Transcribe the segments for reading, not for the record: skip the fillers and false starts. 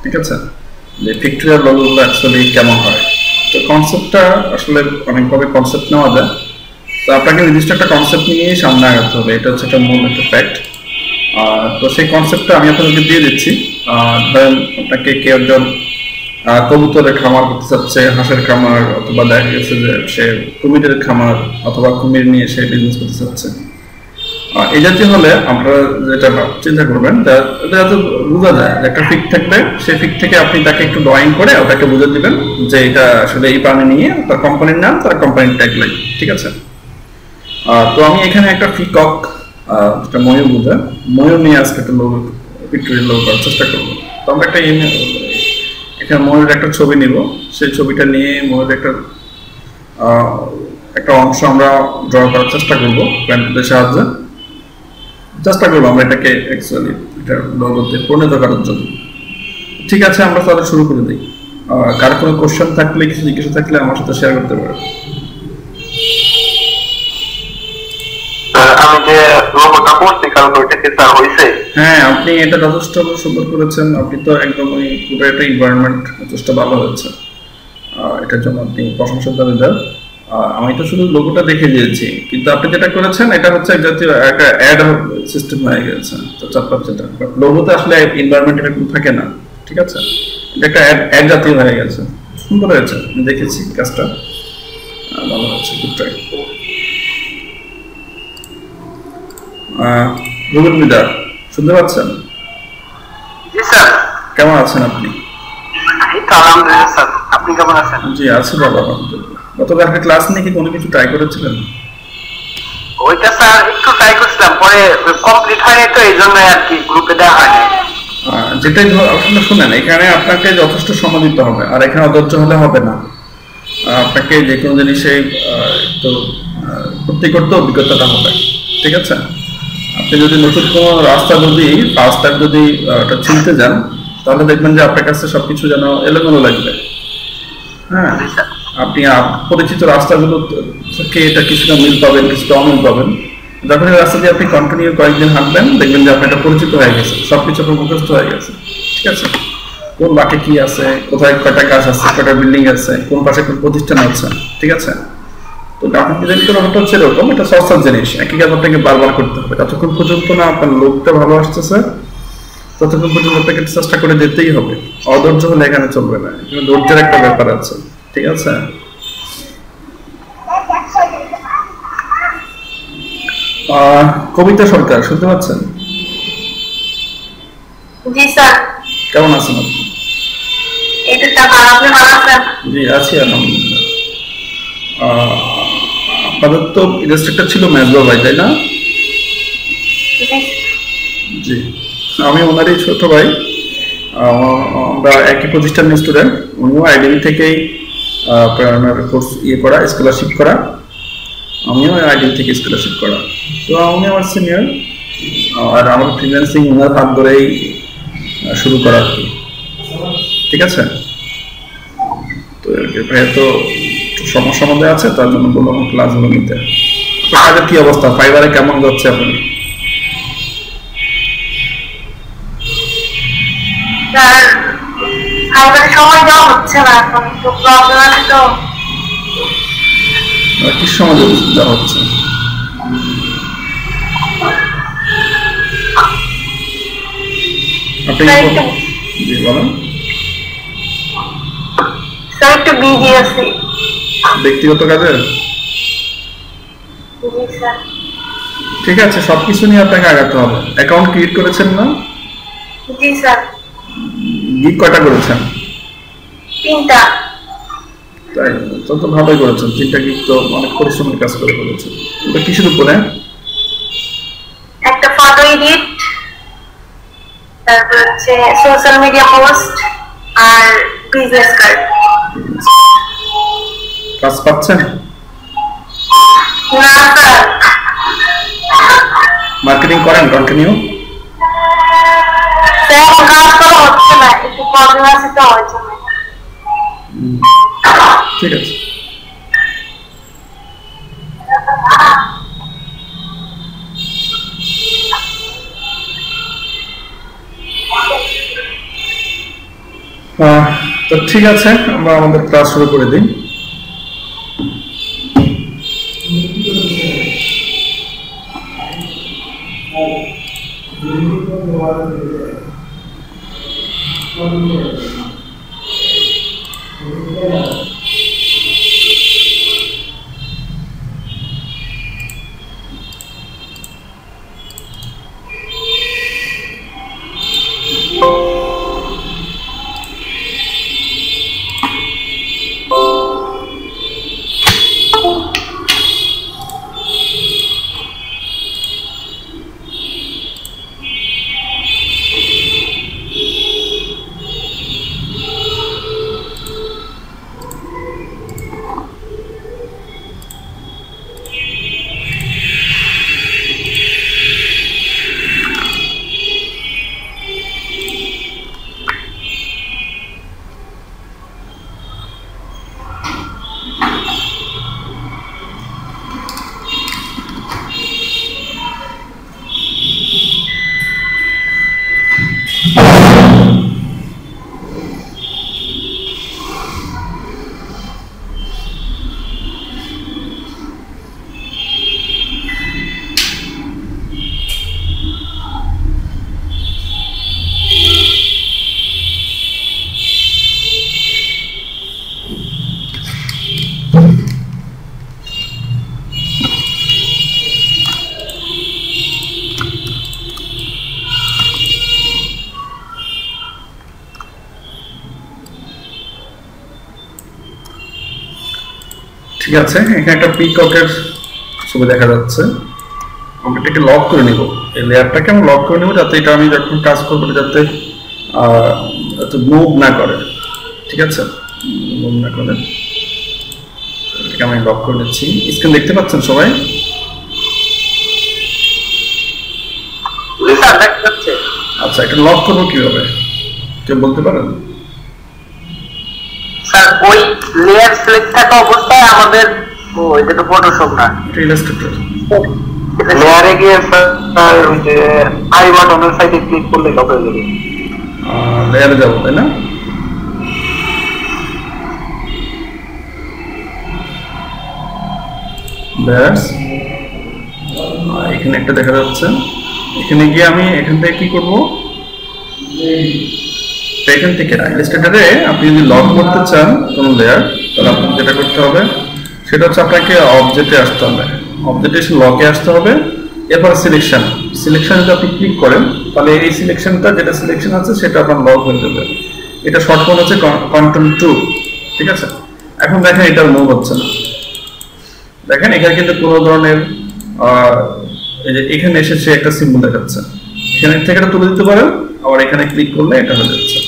ঠিক আছে, যে পিক্টোরিয়াল লোগোগুলো অ্যাকচুয়ালি কেমন হয়। তো কনসেপ্টটা আসলে অনেকভাবে কনসেপ্ট নেওয়া যায়, তো আপনাকে নির্দিষ্ট একটা কনসেপ্ট নিয়েই সামনে আগাতে হবে, এটা হচ্ছে একটা মূল একটা ফ্যাক্ট। তো সেই কনসেপ্টটা আমি আপনাদেরকে দিয়ে দিচ্ছি। ধরেন আপনাকে কেউ একজন কবুতরের খামার করতে চাচ্ছে, হাঁসের খামার, অথবা দেখা গেছে যে সে কুমিরের খামার অথবা কুমির নিয়ে সে বিজনেস করতে চাচ্ছে। এই জাতীয় হলে আপনারা যেটা চিন্তা করবেন যাতে বোঝা যায় যে একটা ফিক থাকবে, সেই ফিক থেকে আপনি তাকে একটু ড্রয়িং করে ওটাকে বুঝে দিবেন যে এটা আসলে এই প্রাণী নিয়ে তার কোম্পানির নাম, তার কোম্পানির ট্যাগলাইন। ঠিক আছে, তো আমি এখানে একটা ফিকক, যেটা ময়ূর বোঝা, ময়ূর নিয়ে আজকে একটা লোগো, পিক্টোরিয়াল লোগো করার চেষ্টা করবো। তো আমরা একটা এখানে ময়ূরের একটা ছবি নিব, সেই ছবিটা নিয়ে ময়ূরের একটা অংশ আমরা ড্র করার চেষ্টা করবো পেন্সিলের সাহায্যে। চেষ্টা করবো আমরা এটাকে অ্যাকচুয়ালি এটা লোগোতে পরিণত করার জন্য। ঠিক আছে, আমরা তাহলে শুরু করে দিই। কার কোনো কোশ্চেন থাকলে, কিছু জিজ্ঞাসা থাকলে আমার সাথে শেয়ার করতে পারেন। আমি যে লোগোটা করছি কারণ ওইটা কি স্যার হইছে? হ্যাঁ, আপনি এটা যথেষ্ট সুন্দর করেছেন। আপনি তো একদম ওই পুরো একটা এনভায়রনমেন্ট যথেষ্ট ভালো হয়েছে, এটার জন্য আপনি প্রশংসা দাবিদার। আমি তো শুধু লোগোটা দেখে দিয়েছি, কিন্তু আপনি যেটা করেছেন এটা হচ্ছে এক জাতীয় একটা অ্যাড সিস্টেম হয়ে গেছে। তো চাপা যেটা লোগোতে আসলে এনভায়রনমেন্ট এরকম থাকে না। ঠিক আছে, এটা একটা অ্যাড জাতীয় হয়ে গেছে, সুন্দর হয়েছে। আমি দেখেছি কাজটা, ভালো হয়েছে, গুড ট্রাই। রুবেল মিদার, শুনতে পাচ্ছেন? জি স্যার। কেমন আছেন আপনি? এই তো আলহামদুলিল্লাহ স্যার, আপনি কেমন আছেন? জি আছি ভালো, আলহামদুলিল্লাহ। গতকালকে ক্লাস নিয়ে কি কোনো কিছু ট্রাই করেছিলেন? ওইটা স্যার একটু ট্রাই করছিলাম, পরে কমপ্লিট হয়নি, তো এই জন্য আর কি গ্রুপে দেওয়া হয়নি। যেটাই আসলে শুনেন, এখানে আপনাকে যথেষ্ট সময় দিতে হবে, আর এখানে অধৈর্য হলে হবে না। আপনাকে যে কোনো জিনিসে একটু করতে করতে অভিজ্ঞতাটা হবে। ঠিক আছে, আপনি যদি নতুন কোনো রাস্তা যদি ওটা চিনতে যান, তাহলে দেখবেন যে আপনার কাছে সবকিছু যেন এলোমেলো লাগবে। হ্যাঁ, আপনি পরিচিত রাস্তাগুলো থেকে এটা কিছুটা মিল পাবেন, কিছুটা অমিল পাবেন। যখন এই রাস্তা দিয়ে আপনি কন্টিনিউ কয়েকদিন হাঁটবেন, দেখবেন যে আপনার এটা পরিচিত হয়ে গেছে, সবকিছু আপনার মুখস্থ হয়ে গেছে। ঠিক আছে, কোন বাটে কি আছে, কোথায় কয়টা গাছ আছে, কয়টা বিল্ডিং আছে, কোন পাশে কোন প্রতিষ্ঠান আছে। ঠিক আছে, তো গ্রাফিক ডিজাইন করার ব্যাপারটা হচ্ছে এরকম, এটা সহজ জিনিস। একই কাজ আপনাকে বারবার করতে হবে, যতক্ষণ পর্যন্ত না আপনার লোকটা ভালো আসতেছে ততক্ষণ পর্যন্ত আপনাকে চেষ্টা করে যেতেই হবে। অধৈর্য হলে এখানে চলবে না, এখানে ধৈর্যের একটা ব্যাপার আছে। ঠিক আছে, কবিতা সরকার, শুনতে পাচ্ছেন? জি স্যার। কেমন আছেন আপনি? জি আছি আলহামদুলিল্লাহ। আপনাদের তো ইলাস্ট্রেটর ছিল মেজবা ভাই, তাই না? জি, আমি ওনারই ছোট ভাই। আমরা একই প্রতিষ্ঠানের স্টুডেন্ট। উনিও আইডিবি থেকেই কোর্স করা, স্কলারশিপ করা। আমিও আইডিবি থেকে স্কলারশিপ করা। তো উনি আমার সিনিয়র, আর আমার ফ্রিল্যান্সিং ওনার হাত ধরেই শুরু করা আর কি। ঠিক আছে, তো ভাইয়া তো সমস্যার মধ্যে আছে, তার জন্য বললাম ক্লাসগুলো নিতে। কাজের কি অবস্থা, ফাইবারে কেমন যাচ্ছে এখন? কি সময় দেওয়া হচ্ছে? আপনি জি বলেন। ব্যক্তিগত কাজে? ঠিক আছে, সবকিছু নিয়ে আপনাকে আগাতে হবে। অ্যাকাউন্ট ক্রিয়েট করেছেন না? জি স্যার। গিগ কয়টা করেছেন? 3টা। তাই তো ভালোই করেছেন, 3টা গিগ তো অনেক পরিশ্রমের কাজ করে করেছেন। ওটা কিসের উপরে? একটা ফটো এডিট, তারপর হচ্ছে সোশ্যাল মিডিয়া পোস্ট আর বিজনেস কার্ড। কাজ পাচ্ছেন? না স্যার। মার্কেটিং করেন কন্টিনিউ? স্যার কাজ করা হচ্ছে না, একটু প্রবলেম আছে তো হচ্ছে না। ঠিক আছে, তো ঠিক আছে, আমরা আমাদের ক্লাস শুরু করে দিই। ঠিক আছে, এখানে একটা পিককের ছবি দেখা যাচ্ছে। আমরা এটাকে লক করে নিব, এই লেয়ারটাকে আমরা লক করে নিব, যাতে এটা আমি যখন কাজ করবো যাতে মুভ না করে। ঠিক আছে, মুভ না করে এটাকে আমি লক করে নিচ্ছি। স্ক্রিন দেখতে পাচ্ছেন সবাই? আচ্ছা, এটা লক করবো কিভাবে কেউ বলতে পারেন? স্যার ওই লেয়ার সিলেক্ট থাকা অবস্থায় আমাদের এটা তো ফটোশপ না, এটা ইলাস্ট্রেটর। লেয়ারে গিয়ে স্যার ওই যে আই বাটনের সাইডে ক্লিক করলে লক হয়ে যাবে। লেয়ারে যাবো, তাই না? ব্যাস, এখানে একটা দেখা যাচ্ছে। এখানে গিয়ে আমি এখান থেকে কি করবো, এখান থেকে ইলাস্ট্রেটরে আপনি যদি লক করতে চান কোনো লেয়ার, তাহলে আপনাকে যেটা করতে হবে সেটা হচ্ছে আপনাকে অবজেক্টে আসতে হবে, অবজেক্টে এসে লকে আসতে হবে। এরপর সিলেকশন যদি আপনি ক্লিক করেন তাহলে এই সিলেকশনটা যেটা সিলেকশন আছে সেটা আপনার লক হয়ে যাবে। এটা শর্ট ফোন হচ্ছে Ctrl+2। ঠিক আছে, এখন দেখেন এটা মুভ হচ্ছে না। দেখেন এখানে কিন্তু কোনো ধরনের এই যে এখানে এসেছে একটা সিম্বল দেখাচ্ছে, এখানে থেকে এটা তুলে দিতে পারেন, আবার এখানে ক্লিক করলে এটা হয়ে যাচ্ছে।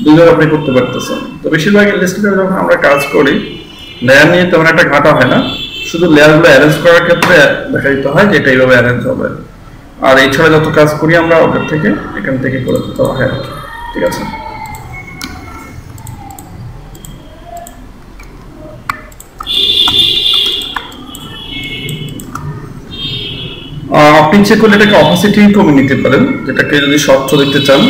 দুইবার আপনি করতে পারতেছেন। তো বেশিরভাগ ইলাস্ট্রেটরে যখন আমরা কাজ করি লেয়ার নিয়ে তেমন একটা ঘাটা হয় না, শুধু লেয়ারগুলো অ্যারেঞ্জ করার ক্ষেত্রে দেখা দিতে হয় যে এটা এইভাবে অ্যারেঞ্জ হবে। আর এছাড়া যত কাজ করি আমরা ওখান থেকে এখান থেকে করে দিতে হয়। ঠিক আছে, আপনি ইচ্ছে করলে এটাকে অপাসিটি কমিয়ে নিতে পারেন, যেটাকে যদি স্বচ্ছ দেখতে চান,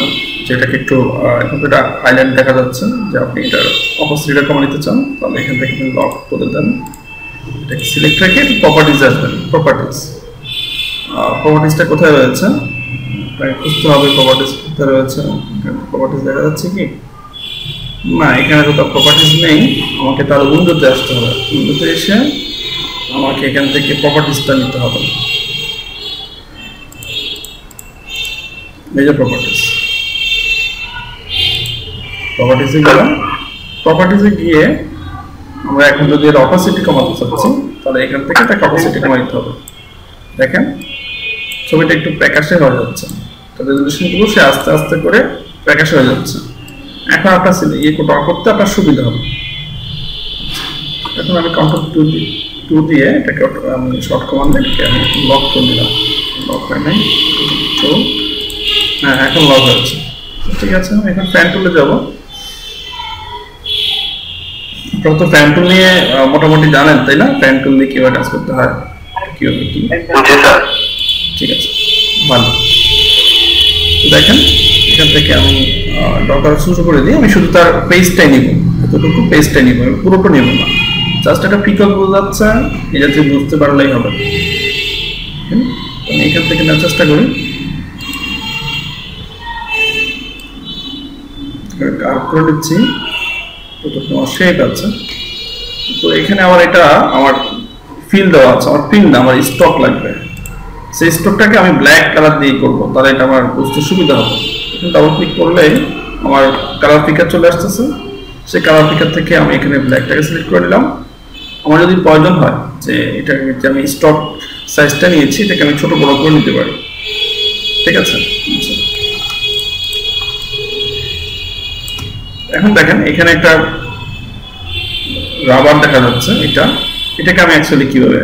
যেটাকে একটু এখন এটা হাইলাইট দেখা যাচ্ছে, যে আপনি এটার অপাসিটিটা কমিয়ে নিতে চান তাহলে এখান থেকে আপনি লক করে দেন। এটাকে সিলেক্ট রেখে প্রপার্টিজ আসবেন। প্রপার্টিজটা কোথায় রয়েছে খুঁজতে হবে। প্রপার্টিজ কোথায় রয়েছে? প্রপার্টিজ দেখা যাচ্ছে কি না? এখানে তো প্রপার্টিজ নেই, আমাকে তার উইন্ডোতে আসতে হবে। উইন্ডোতে এসে আমাকে এখান থেকে প্রপার্টিজটা নিতে হবে। এই যে প্রপার্টিজে গেলাম। প্রপার্টিজে গিয়ে আমরা এখন যদি এর অপাসিটি কমাতে চাচ্ছি তাহলে এখান থেকে তাকে অপাসিটি কমাই দিতে হবে। দেখেন ছবিটা একটু প্যাকাশে হয়ে যাচ্ছে, তো রেজোলিউশনগুলো সে আস্তে আস্তে করে প্যাকাশে হয়ে যাচ্ছে। এখন আপনার ইয়ে করতে আপনার সুবিধা হবে। এখন আমি Ctrl+2 দিয়ে এটাকে আমি শর্ট কমান্ডে আমি লক করে দিলাম। লক হয় নাই, তো হ্যাঁ এখন লক হয়েছে। ঠিক আছে, আমি এখন ফ্যান টুলে যাব। আপনারা তো ফ্যান টুল নিয়ে মোটামুটি জানেন তাই না? ফ্যান টুল দিয়ে কিভাবে কাজ করতে হয়, কিভাবে কি। ঠিক আছে, ভালো। দেখেন এখান থেকে আমি ড্র করা শুরু করে দিই। আমি শুধু তার পেজটাই নিব, এতটুকু পেজটাই নিব, পুরোটা নিব না। জাস্ট একটা পিকক বোঝাচ্ছে, এটা তুই বুঝতে পারলেই হবে। আমি এখান থেকে নেওয়ার চেষ্টা করি, কার্ভ করে নিচ্ছি, শেপ আছে। তো এখানে আমার এটা আমার ফিল দেওয়া আছে, আমার ফিল না, আমার স্টক লাগবে। সেই স্টকটাকে আমি ব্ল্যাক কালার দিয়ে করবো, তাহলে এটা আমার বুঝতে সুবিধা হবে। ডাবল ক্লিক করলে আমার কালার পিকার চলে আসতেছে, সেই কালার পিকার থেকে আমি এখানে ব্ল্যাকটাকে সিলেক্ট করে নিলাম। আমার যদি প্রয়োজন হয় যে এটাকে আমি স্টক সাইজটা নিয়েছি, এটাকে আমি ছোট বড় করে নিতে পারি, ঠিক আছে। এখন দেখেন এখানে একটা রাবার দেখা যাচ্ছে, এটাকে আমি অ্যাকচুয়ালি কিভাবে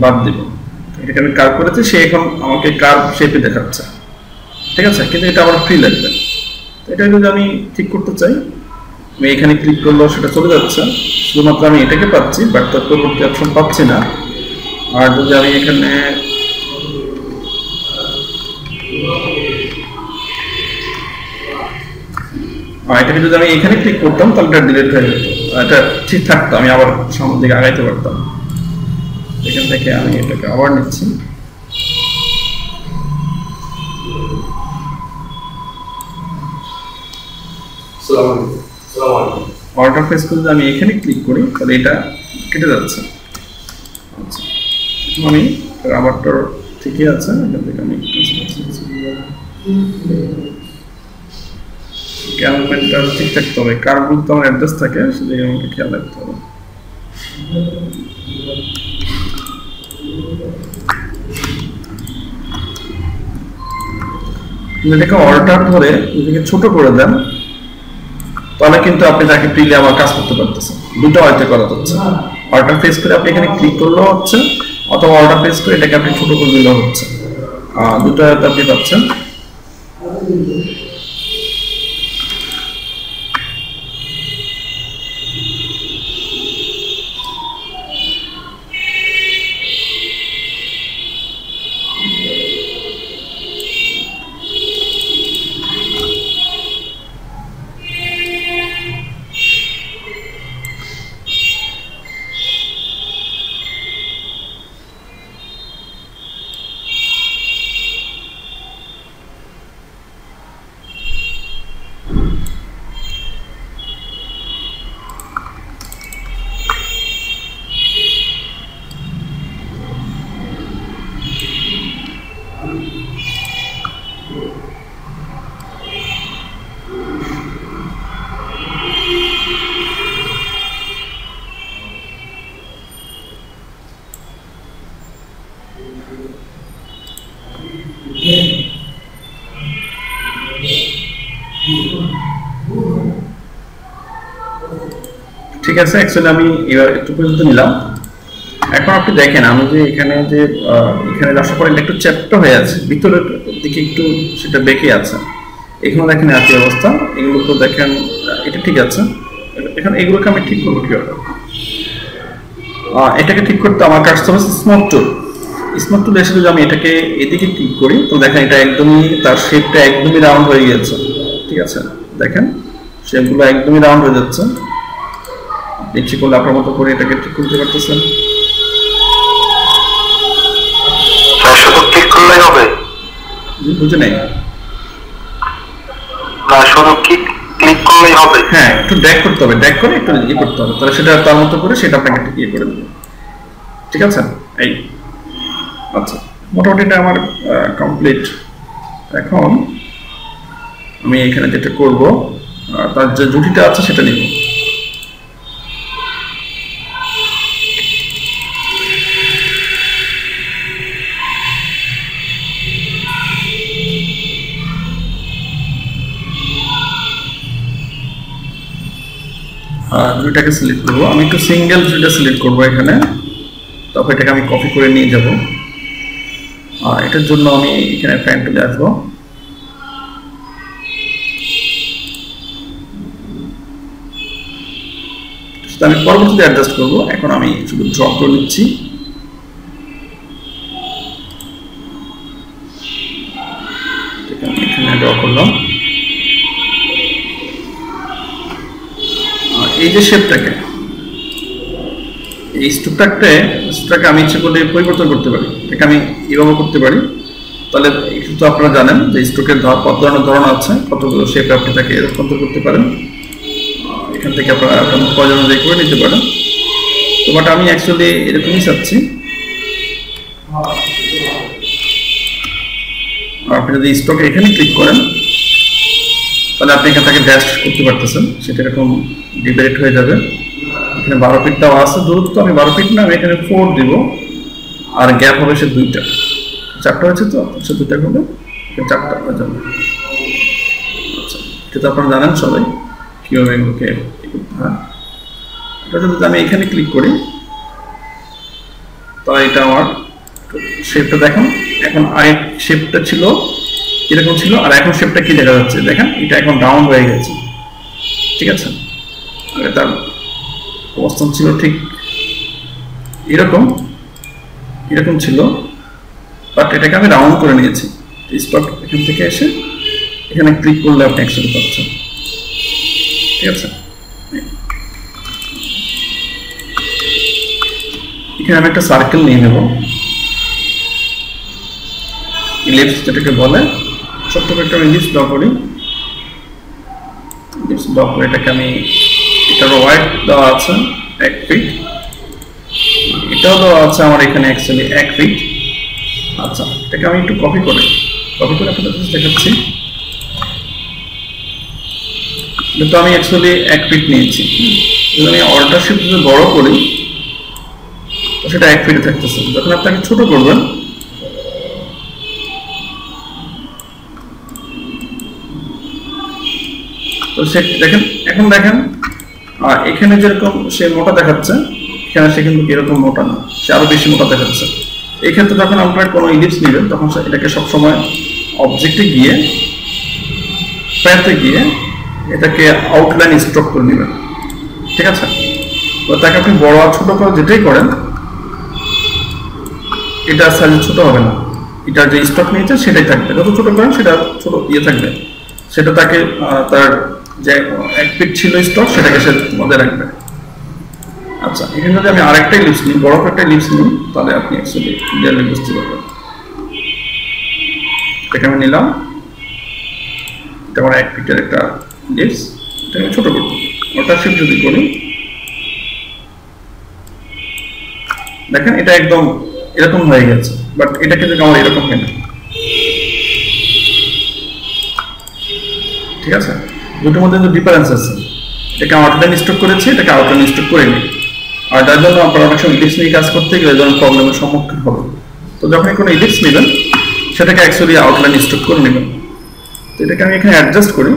বাদ দেব, এটাকে আমি কার্ভ করেছি, সে এখন আমাকে কার্ভ শেপে দেখাচ্ছে, ঠিক আছে। কিন্তু এটা আমার ফ্রি লাগবে, এটা যদি আমি ঠিক করতে চাই, আমি এখানে ক্লিক করলেও সেটা চলে যাচ্ছে, শুধুমাত্র আমি এটাকে পাচ্ছি, বাট তার পরবর্তী অপশন পাচ্ছি না। আর যদি আমি এখানে এটাকে যদি আমি এখানে ক্লিক করতাম, তাহলে এটা ডিলিট হয়ে যেত, এটা ঠিক থাকতো, আমি আবার সামনের দিকে আগাইতে পারতাম। এখান থেকে আমি এটাকে আবার নিচ্ছি, অর্ডার প্রেস করে যদি আমি এখানে ক্লিক করি, তাহলে এটা কেটে যাচ্ছে। আচ্ছা, আমি রাবারটার ঠিকই আছে, এখান থেকে আমি ক্যালকুলেটরটা ঠিক থাকতে হবে, কার্ভগুলো তো আমার অ্যাড্রেস থাকে, সেদিকে আমাকে খেয়াল রাখতে হবে। এটাকে অল্টার ধরে এটাকে ছোট করে দেন, তাহলে কিন্তু আপনি তাকে ফ্রিলি আবার কাজ করতে পারতেছেন। দুটো হয়তো করা যাচ্ছে, অল্টার প্রেস করে আপনি এখানে ক্লিক করলেও হচ্ছে, অথবা অল্টার প্রেস করে এটাকে আপনি ছোট করে দিলেও হচ্ছে, দুটো হয়তো আপনি পাচ্ছেন। ঠিক আছে, অ্যাকচুয়ালি আমি এবার একটু পর্যন্ত নিলাম। এখন আপনি দেখেন আমি যে এখানে আসার পরে একটু চ্যাপ্টা হয়ে আছে, ভিতরের দিকে একটু সেটা বেঁকে আছে। এখানে দেখেন একই অবস্থা, এগুলো তো দেখেন এটা ঠিক আছে। এখন এগুলোকে আমি ঠিক করবো কিভাবে? এটাকে ঠিক করতে আমার কাজ হবে স্মুথ টুল। স্মুথ টুল এসে যদি আমি এটাকে এদিকে ক্লিক করি, তো দেখেন এটা একদমই তার শেপটা একদমই রাউন্ড হয়ে গেছে, ঠিক আছে। দেখেন শেপগুলো একদমই রাউন্ড হয়ে যাচ্ছে। ইচ্ছে করলে আপনার মতো করে এটাকে ঠিক করতে পারতেছেন। শুধু ক্লিক করলেই হবে? বুঝে নেই, না শুধু ক্লিক করলেই হবে? হ্যাঁ, একটু ড্র্যাগ করতে হবে, ড্র্যাগ করে একটু ইয়ে করতে হবে, তাহলে সেটা তার মতো করে সেটা আপনাকে ইয়ে করে দেবে, ঠিক আছে। এই আচ্ছা, মোটামুটি এটা আমার কমপ্লিট। এখন আমি এখানে যেটা করব, তার যে জুটিটা আছে সেটা নিব। দুইটাকে সিলেক্ট করবো, আমি একটু সিঙ্গেল দুইটা সিলেক্ট করবো এখানে, তারপর এটাকে আমি কপি করে নিয়ে যাব। এটার জন্য আমি এখানে প্যান্ট চলে আসবো, আমি পরবর্তীতে অ্যাডজাস্ট করবো। এখন আমি শুধু ড্র করে নিচ্ছি, এখানে ড্র করলাম। এই যে শেপটাকে, এই স্ট্রোকটাকে আমি ইচ্ছে করলে পরিবর্তন করতে পারি। এটাকে আমি এভাবে করতে পারি। তাহলে একটু তো আপনারা জানেন যে স্ট্রোকের কত ধরনের ধরন আছে, কতগুলো শেপ আপনি তাকে রূপান্তর করতে পারেন। এখান থেকে আপনারা আপনার প্রয়োজন অনুযায়ী করে নিতে পারেন। তো বাট আমি অ্যাকচুয়ালি এরকমই চাচ্ছি। আপনি যদি স্ট্রোকে এখানে ক্লিক করেন তাহলে আপনি এখান থেকে ড্যাশ করতে পারতেছেন, সেটা এরকম ডিভাইড হয়ে যাবে। এখানে 12 ফিট দেওয়া আছে দূরত্ব, আমি 12 ফিট না, আমি এখানে 4 দিব, আর গ্যাপ হবে সে 2টা, 4টা হয়েছে, তো সে 2টা করবে, 4টা হয়ে যাবে। আচ্ছা, এটা তো আপনারা জানেন সবাই কীভাবে এগুলোকে করতে হয়। এটা যদি আমি এখানে ক্লিক করি তাহলে এটা আমার শেপটা দেখুন। এখন আরেক শেপটা ছিল এরকম ছিল, আর এখন শেপটা কি দেখা যাচ্ছে দেখেন, এটা এখন ডাউন হয়ে গেছে। ঠিক আছে, আগে তার অবস্থান ছিল ঠিক এরকম ছিল, বাট এটাকে আমি রাউন্ড করে নিয়েছি। স্টক এখান থেকে এসে এখানে ক্লিক করলে আপনি অ্যাকচুয়ালি পাচ্ছেন। ঠিক আছে, এখানে আমি একটা সার্কেল নিয়ে নেব, ইলিপস যেটাকে বলে। ছোট্ট একটা ইলিপস ড্র করি। ইলিপস ড্র করে এটাকে আমি, এটার ওয়াইড দেওয়া আছে 1 ফিট, এটাও দেওয়া আছে আমার এখানে অ্যাকচুয়ালি 1 ফিট। আচ্ছা, এটাকে আমি একটু কপি করে আপনাদের দেখাচ্ছি। কিন্তু আমি অ্যাকচুয়ালি 1 ফিট নিয়েছি। যদি আমি অল্টার শিফট যদি বড় করি তো সেটা 1 ফিটে থাকতেছে। যখন আপনাকে ছোট করবেন তো সে দেখেন, এখন দেখেন এখানে যেরকম সে মোটা দেখাচ্ছে, এখানে সে কিন্তু এরকম মোটা না, সে আরো বেশি মোটা দেখাচ্ছে। এই ক্ষেত্রে যখন আপনারা কোনো ইলিপস নেবেন তখন এটাকে সবসময় অবজেক্টে গিয়ে প্যাথে গিয়ে এটাকে আউটলাইন স্ট্রোক করে নেবেন। ঠিক আছে, তো তাকে আপনি বড় আর ছোট করে যেটাই করেন এটা সাইজ ছোট হবে না, এটার যে স্টক নিয়েছে সেটাই থাকবে। যত ছোট করেন সেটা ছোট থাকবে, সেটা তাকে তার যে 1 ফিট ছিল স্টক সেটাকে সে মধ্যে রাখবে। আচ্ছা, এখানে যদি আমি আরেকটা ইলিপস নিই, বড় একটা ইলিপস নিই, তাহলে আপনি অ্যাকচুয়ালি ক্লিয়ারলি বুঝতে পারবেন। এটাকে আমি নিলাম, এটা আমার 1 ফিটের একটা ইলিপস, এটাকে ছোট করব। ওটা শিফট যদি করি দেখেন এটা একদম এরকম হয়ে গেছে, বাট এটা কিন্তু আমার এরকম হয় না। ঠিক আছে, দুটোর মধ্যে ডিফারেন্স আছে। এটাকে আউটলাইন স্ট্রোক করেছি, এটাকে আউটলাইন স্ট্রোক করিনি। আর যার জন্য আপনারা অনেক সময় ইলিপস নিয়ে কাজ করতে গেলে যখন প্রবলেমের সম্মুখীন হবে, তো যখন কোনো ইলিপস নেবেন সেটাকে অ্যাকচুয়ালি আউটলাইন স্ট্রোক করে নেবেন। তো এটাকে আমি এখানে অ্যাডজাস্ট করি,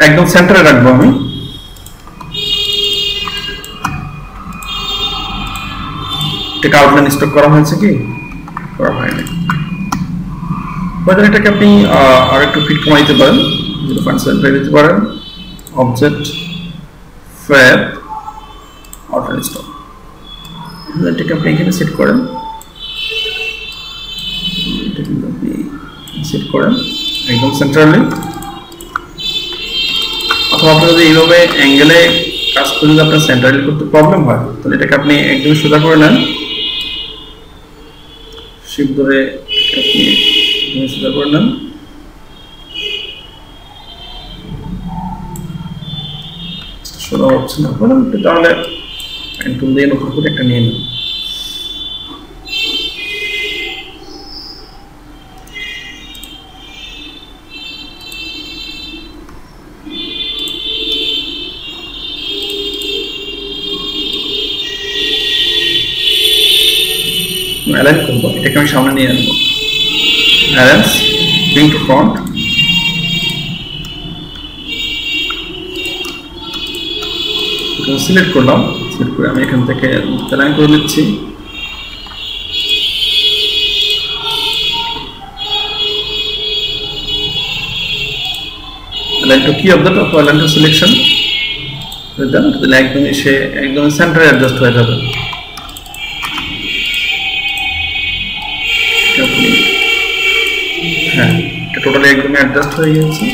একদম সেন্টারে রাখবো আমি। এটাকে আউটলাইন স্ট্রোক করা হয়েছে কি করা হয়নি। এটাকে আপনি আর একটু ফিট কমাই দিতে পারেন, 0.75 দিতে পারেন। অবজেক্ট ফ্যাব আউটলাইন স্ট্রোক, এটাকে আপনি এখানে সেট করেন, এটাকে আপনি সেট করেন একদম সেন্টারলি। অথবা আপনি যদি এইভাবে অ্যাঙ্গেলে কাজ করে যদি আপনার সেন্টারলি করতে প্রবলেম হয় তাহলে এটাকে আপনি একদম সোজা করে নেন, শিফট ধরে আপনি সোজা করে নেন। সোজা হচ্ছে না, তাহলে টুল দিয়ে নতুন করে একটা নিয়ে নেন। অ্যালাইন করবো, এটাকে আমি সামনে নিয়ে আনবো। Arrange, bring to front, select করলাম। সিলেক্ট করে আমি এখান থেকে অ্যালাইন করে নিচ্ছি। অ্যালাইন টু কি অবজেক্ট অথবা অ্যালাইন টু সিলেকশন দেন, তাহলে একদমই সে একদমই সেন্টারে অ্যাডজাস্ট হয়ে যাবে। হ্যাঁ, এটা টোটালি একদমই অ্যাডজাস্ট হয়ে গেছে।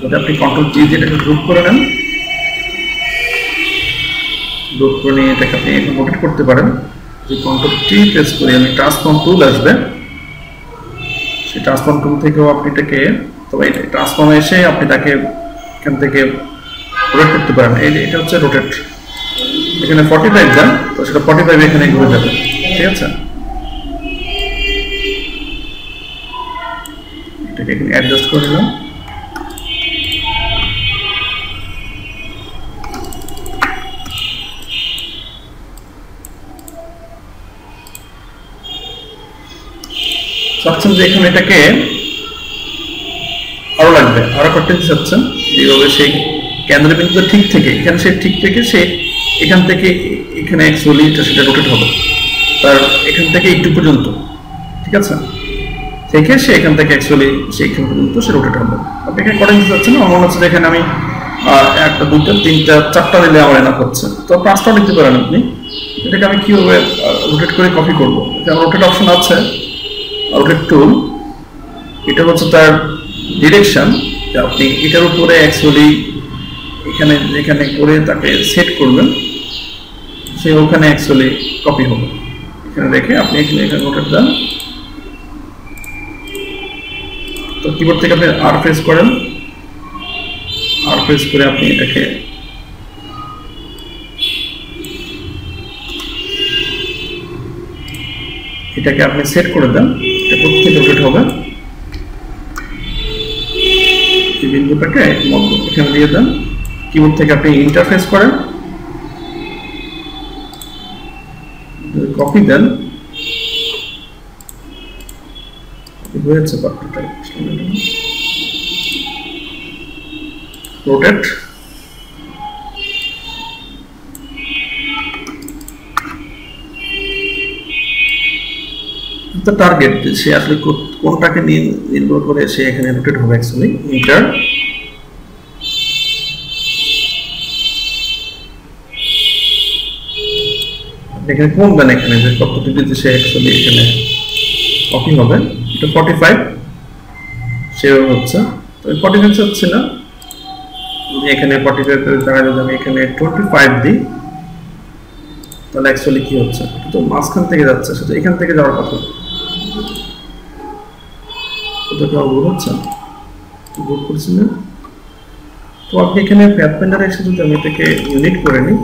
এটা আপনি কন্ট্রোল জি দিয়ে এটাকে গ্রুপ করে নেন, গ্রুপ করে নিয়ে এটাকে আপনি এখন রোটেট করতে পারেন। যে কন্ট্রোল টি প্রেস করে আমি ট্রান্সফর্ম টুল আসবে, সেই ট্রান্সফর্ম টুল থেকেও আপনি এটাকে, তবে এটা ট্রান্সফর্মে এসে আপনি তাকে এখান থেকে রোটেট করতে পারেন। এটা হচ্ছে রোটেট, এখানে 45 যান, তো সেটা 45 এখানে ঘুরে যাবে। ঠিক আছে, এটাকে এখানে অ্যাডজাস্ট করে নিলাম। চাচ্ছেন যে এখানে এটাকে আরো লাগবে, আরো করতে চাচ্ছেন এইভাবে সেই কেন্দ্রবিন্দু ঠিক থেকে এখানে সে ঠিক থেকে সে এখান থেকে এখানে অ্যাকচুয়ালি সেটা রোটেট হবে তার এখান থেকে একটু পর্যন্ত। ঠিক আছে, থেকে সে এখান থেকে অ্যাকচুয়ালি সে এখান পর্যন্ত সে রোটেট হবে। আপনি এখানে করে দিতে চাচ্ছেন, আমার মনে হচ্ছে এখানে আমি একটা, দুটো, তিনটা, চারটা নিলে আমার এনাফ হচ্ছে, তো 5টা নিতে পারেন আপনি। এটাকে আমি কিভাবে রোটেট করে কপি করবো? যেমন রোটেট অপশন আছে, রোটেট টুল, এটা হচ্ছে তার ডিরেকশন। আপনি এটার উপরে অ্যাকচুয়ালি এখানে যেখানে করে তাকে সেট করবেন সে ওখানে অ্যাকচুয়ালি কপি হবে। এখানে রেখে আপনি এখানে রোটেট দেন, তো কিবোর্ড থেকে আপনি আর প্রেস করেন, আর প্রেস করে আপনি এটাকে আপনি সেট করে দেন, এটা কোথা থেকে রোটেট হবে এই বিন্দুটাকে এখানে দিয়ে দেন। কিবোর্ড থেকে আপনি ইন্টারফেস করেন, কপি দেন, হয়েছে বাটনটা রোটেট, টার্গেট সে আসলে কোনটাকে নির্ভর করে সে এখানে রোটেট হবে অ্যাকচুয়ালি। ইন্টার, এখানে কোন দেন এখানে যে কত ডিগ্রিতে সে অ্যাকচুয়ালি এখানে কপি হবে। এটা 45 সেও হচ্ছে, তো 45 হচ্ছে না, এখানে 45 এর জায়গায় যদি আমি এখানে 25 দিই তাহলে অ্যাকচুয়ালি কি হচ্ছে, এটা তো মাঝখান থেকে যাচ্ছে, সেটা এখান থেকে যাওয়ার কথা। এটা কি ভুল হচ্ছে? ভুল করছি না? তো আপনি এখানে প্যাথফাইন্ডারে এসে যদি আমি এটাকে ইউনিট করে নিই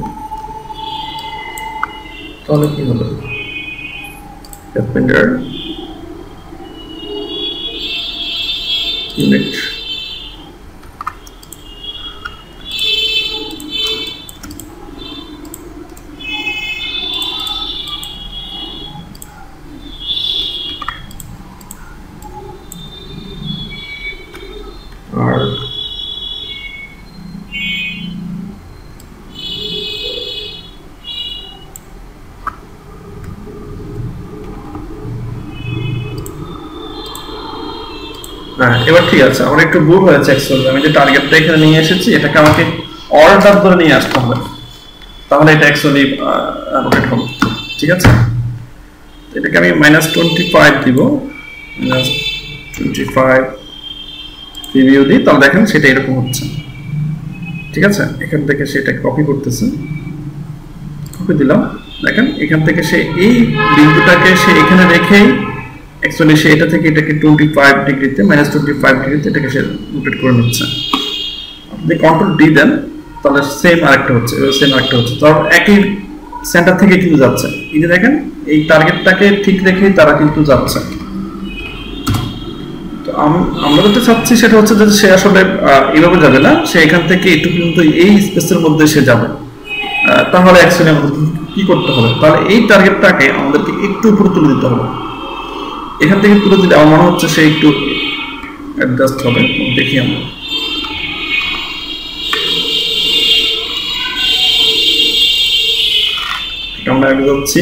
তাহলে কি হবে? প্যাথফাইন্ডার ইউনিট, আর এবার ঠিক আছে, আমার একটু ভুল হয়েছে অ্যাকচুয়ালি। আমি যে টার্গেটটা এখানে নিয়ে এসেছি এটাকে আমাকে অর্ডার ধরে নিয়ে আসতে হবে, তাহলে এটা অ্যাকচুয়ালি রোটেট হবে। ঠিক আছে, এটাকে আমি -25 দিব, -25 প্রিভিউ দিই, তাহলে দেখেন সেটা এরকম হচ্ছে। ঠিক আছে, এখান থেকে সেটা কপি করতেছে, কপি দিলাম, দেখেন এখান থেকে সে এই বিন্দুটাকে সে এখানে রেখেই অ্যাকচুয়ালি সে এটা থেকে এটাকে 25 ডিগ্রিতে, -25 ডিগ্রিতে এটাকে সে রোটেট করে নিচ্ছে। আপনি কন্ট্রোল ডি দেন তাহলে সেম আরেকটা হচ্ছে, তার একই সেন্টার থেকে কিন্তু যাচ্ছে। এই যে দেখেন এই টার্গেটটাকে ঠিক রেখেই তারা কিন্তু যাচ্ছে। তো আমরা যেটা চাচ্ছি সেটা হচ্ছে যে সে আসলে এইভাবে যাবে না, সে এখান থেকে একটু পর্যন্ত এই স্পেসের মধ্যে সে যাবে। তাহলে অ্যাকচুয়ালি আমাদের কি করতে হবে? তাহলে এই টার্গেটটাকে আমাদেরকে একটু উপরে তুলে দিতে হবে। এখান থেকে তুলে দিলে আমার মনে হচ্ছে সে একটু অ্যাডজাস্ট হবে। দেখি আমরা আগে যাচ্ছি,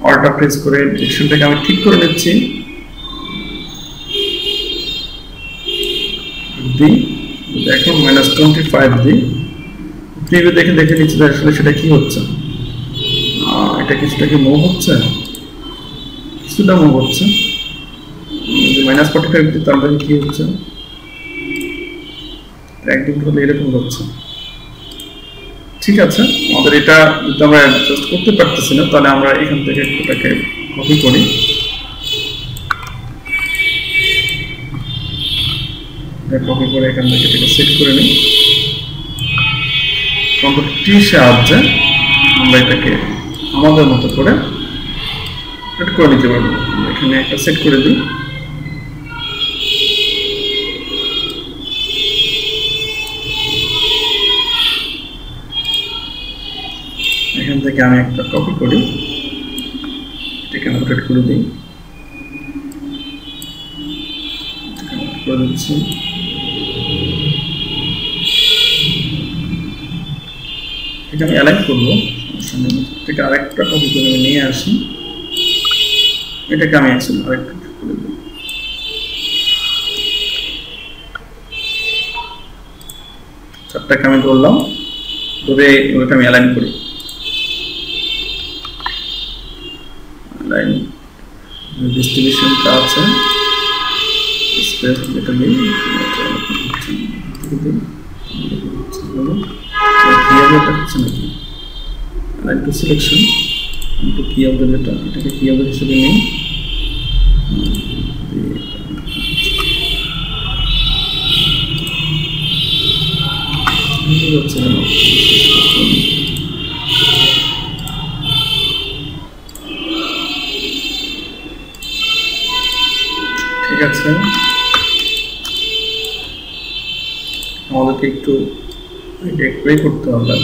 অল্টার প্রেস করে ডিরেকশনটাকে আমি ঠিক করে নিচ্ছি, দিই, এখন -25 দিই, প্রিভিউ দেখে নিচ্ছি আসলে সেটা কি হচ্ছে। এটা কিছুটা কি মুভ হচ্ছে, কিছুটা মুভ হচ্ছে, -45 দিই, তারপরে কি হচ্ছে একদিন হলে এরকম হচ্ছে। ঠিক আছে, আমাদের এটা যদি আমরা অ্যাডজাস্ট করতে পারতেছি না, তাহলে আমরা এখান থেকে এটাকে কপি করি, কপি করে এখান থেকে এটাকে সেট করে নিই। কন্ট্রোল টি সাহায্যে আমরা এটাকে আমাদের মতো করে সেট করে নিতে পারবো। এখানে একটা সেট করে দিই, এখান থেকে আমি একটা কপি করি, এটাকে রোটেট করে দিই, করে দিচ্ছি। এটা আমি অ্যালাইন করবো, এটাকে আরেকটা কপি করে আমি নিয়ে আসি, এটাকে আমি আরেকটা করে দিই। চারটাকে আমি ধরলাম, ধরে ওটাকে আমি অ্যালাইন করি, অ্যালাইন ডিস্ট্রিবিউশনটা আছে, স্পেস যেটা নেই অ্যালাইন টু সিলেকশন টু কি অফ দ্য ডেটা, এটাকে কি অফ দ্য হিসেবে নিই, ঠিক আছে। আমাদেরকে একটু প্রে করতে হবে।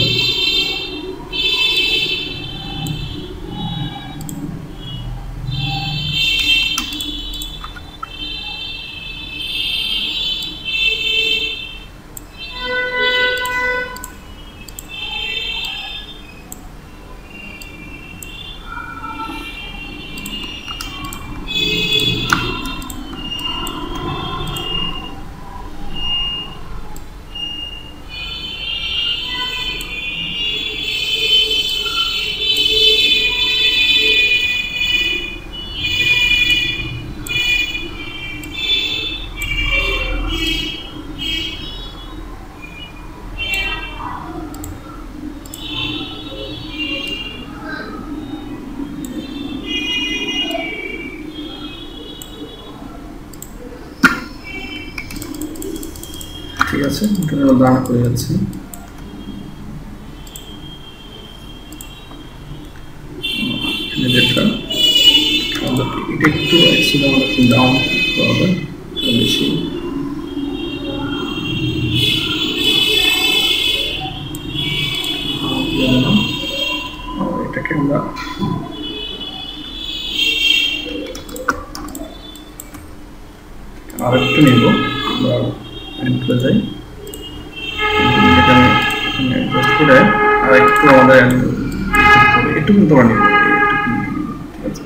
ঠিক আছে, দাঁড়া করে যাচ্ছি। যেটা আমাদেরকে এটা একটু অ্যাকচুয়ালি আমাদেরকে ডাউন করতে হবে, বেশি এটাকে আমরা আর একটু নেব, আমরা করে যাই, অ্যাডজাস্ট করে আর একটু আমাদের একটু কিন্তু আমরা নেব, ঠিক আছে।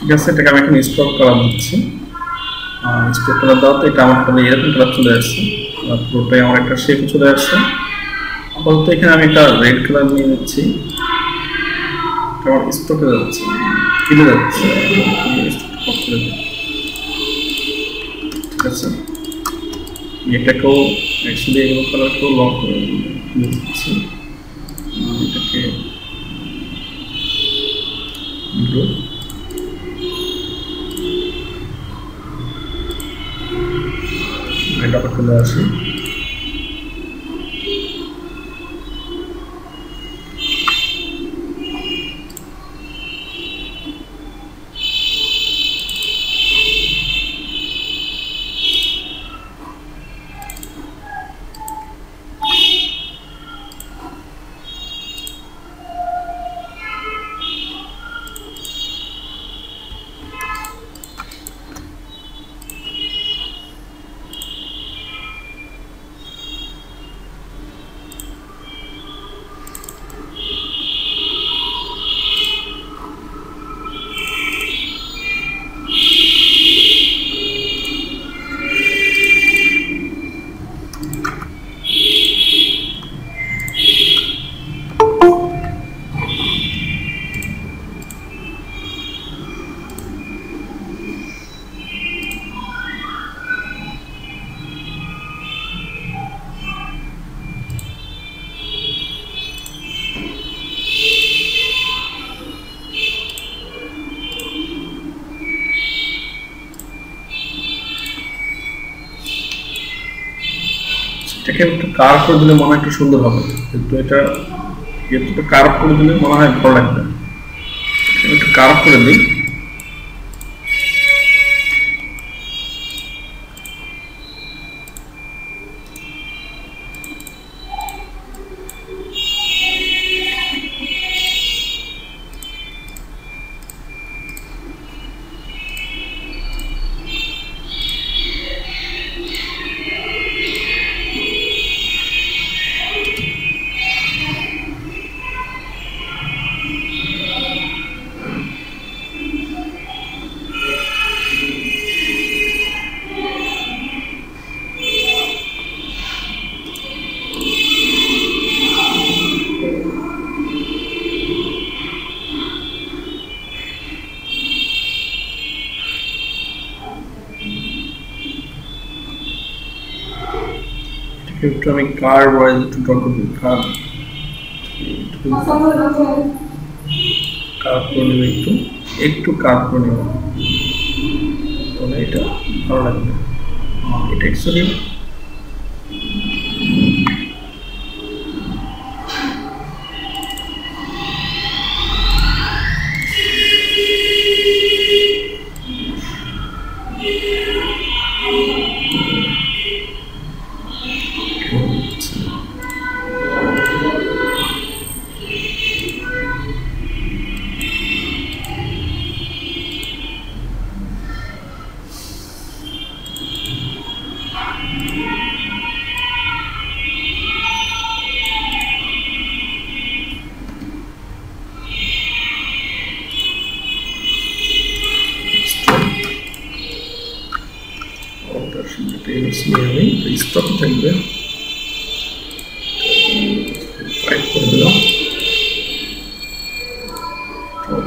ঠিক আছে, এটাকে আমি এখন স্টক কালার দিচ্ছি। স্টক কালার দেওয়াতে এটা আমার তাহলে এরকম কালার চলে আসছে, পুরোটাই আমার একটা শেপ চলে আসছে। আপাতত এখানে আমি একটা রেড কালার নিয়ে নিচ্ছি, আমার স্টকে যাচ্ছে, কিনে যাচ্ছে, ঠিক আছে। এটাকেও অ্যাকচুয়ালি এগুলো কালারকেও লক করে দিচ্ছি, এটাকে এটা চলে আসি। এটাকে একটু কার্ভ করে দিলে মনে হয় একটু সুন্দর হবে, কিন্তু এটা একটু কার্ভ করে দিলে মনে হয় ভালো লাগবে। একটু কার্ভ করে দিই, একটু আমি কার্ভ ওয়াইজ একটু ড্র করে দিই, কার্ভ করে নেব, একটু কার্ভ করে নেব, তাহলে এটা ভালো লাগবে। এটা অ্যাকচুয়ালি আমি স্টক থাকবে, ফাইট করে দিলাম,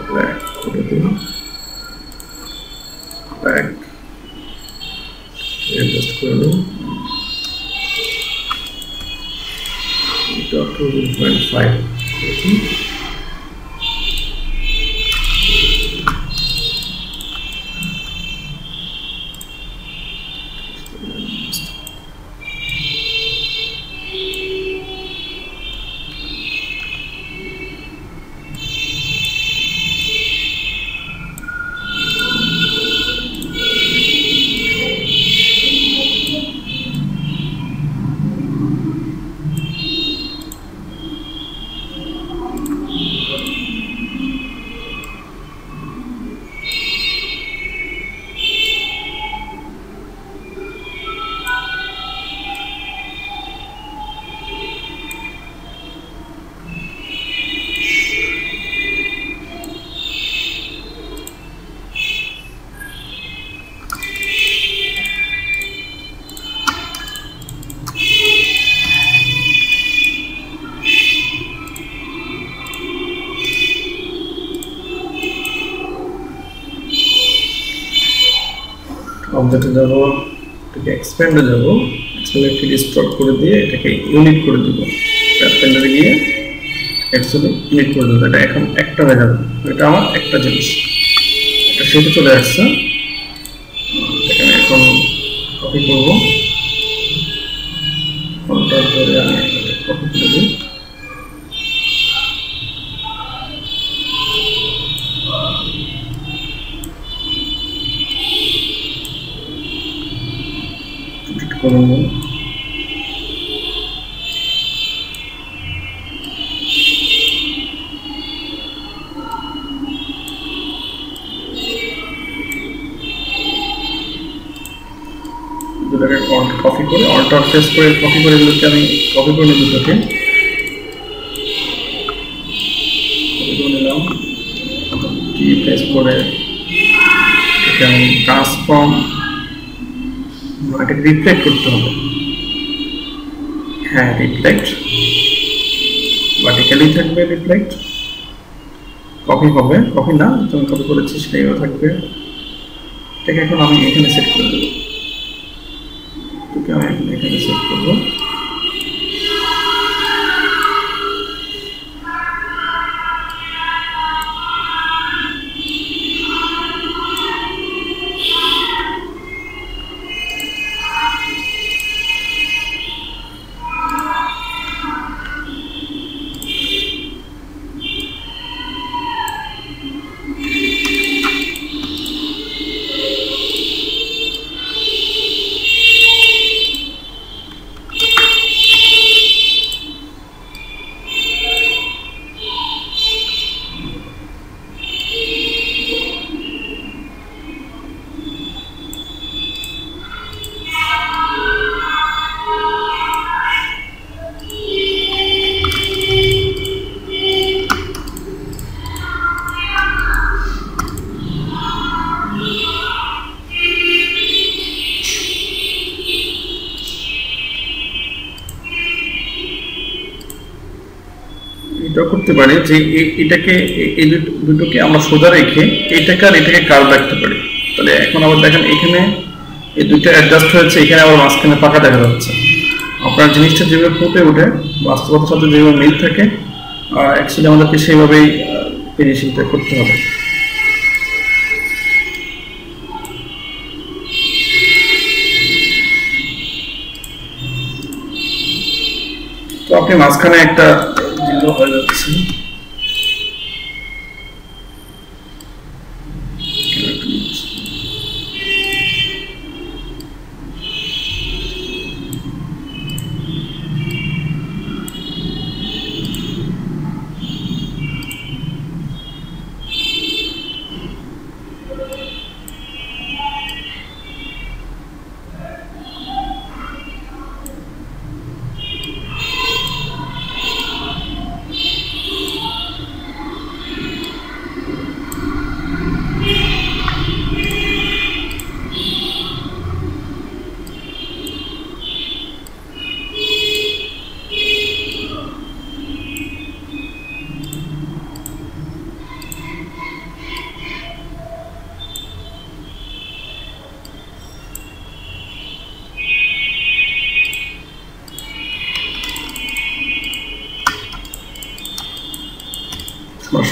ব্ল্যাক করে দিলাম, ব্ল্যাক অ্যাডজাস্ট করে দেব, এটা 2.5 করেছি। অবজেক্টে যাব, এটাকে এক্সপ্যান্ডে যাব, এক্সপ্যান্ডে ফিড স্টপ করে দিয়ে এটাকে ইউনিট করে দেব, এক্সপ্যান্ডারে গিয়ে অ্যাকচুয়ালি ইউনিট করে দেব। এটা এখন একটা হয়ে যাবে, এটা আমার একটা জিনিস, এটা সেটা চলে আসছে। এটাকে আমি এখন কপি করব, তারপরে আমি কপি করে দিই। করব দুটোকে কপি করে অল্ট প্রেস করে কপি করে দিতে, আমি কপি করে নিই দুটোকে, কপি করে নিলাম, কি প্রেস করে এটা আমি ট্রান্সফর্ম এটাকে রিফ্লেক্ট করতে হবে। হ্যাঁ, রিফ্লেক্ট ভার্টিক্যালি থাকবে, রিফ্লেক্ট কপি হবে, কপি না তুমি কপি করেছি সেটাইও থাকবে। এটাকে এখন আমি এখানে সেট করে দেবো, আমি এখানে সেট করবো। করতে পারি যে এটাকে এই দুটোকে আমরা সোজা রেখে এটাকে আর এটাকে কার্ভ রাখতে পারি। তাহলে এখন আবার দেখেন এখানে এই দুটো অ্যাডজাস্ট হয়েছে, এখানে আবার মাঝখানে পাকা দেখা যাচ্ছে। আপনার জিনিসটা যেভাবে ফুটে ওঠে বাস্তবতার সাথে যেভাবে মিল থাকে, অ্যাকচুয়ালি আমাদেরকে সেইভাবেই ফিনিশিংটা করতে হবে। তো আপনি মাঝখানে একটা জিরো হয়ে যাচ্ছে,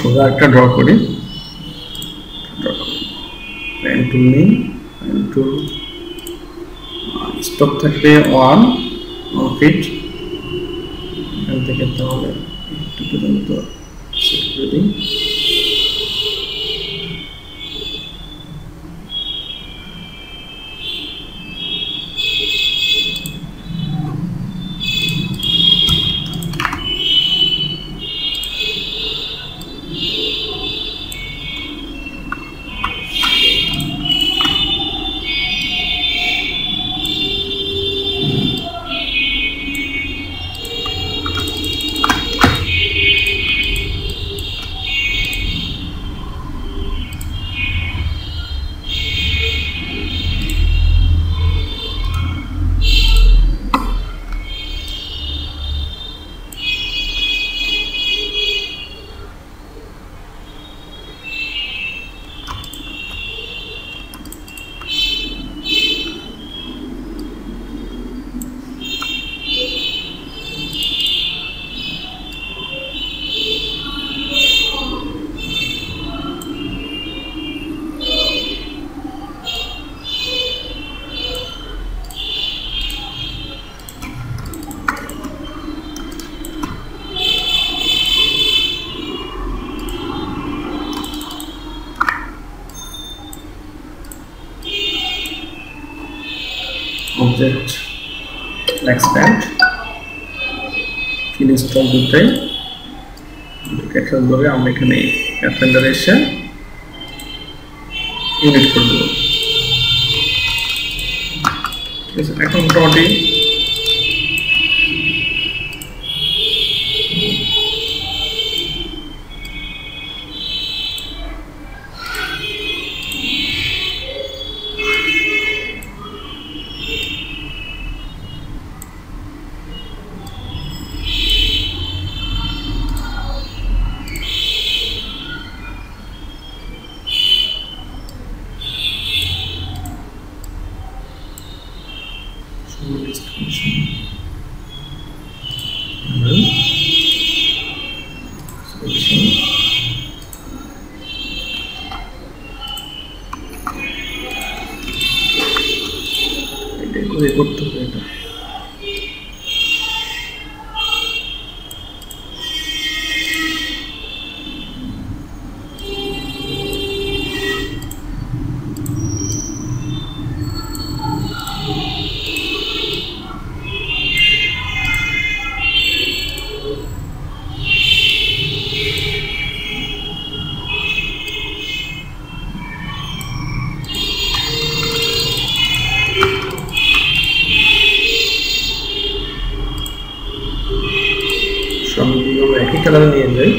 সোজা একটা ড্র করি, পেন টুল নিই, পেন টুল স্টপ থাকবে 1 ফিট, এখান থেকে তাহলে একটু পর্যন্ত সেট করে দিই। অবজেক্ট এক্সপ্যান্ড ফিল ইনস্টল দুটাই একসাথে ধরে আমরা এখানে অ্যাপেন্ডারে এসে ইউনিট করে দেবো। ঠিক আছে, এখন মোটামুটি করতে হবে এটা। সবগুলো একই কালারে নিয়ে যাই।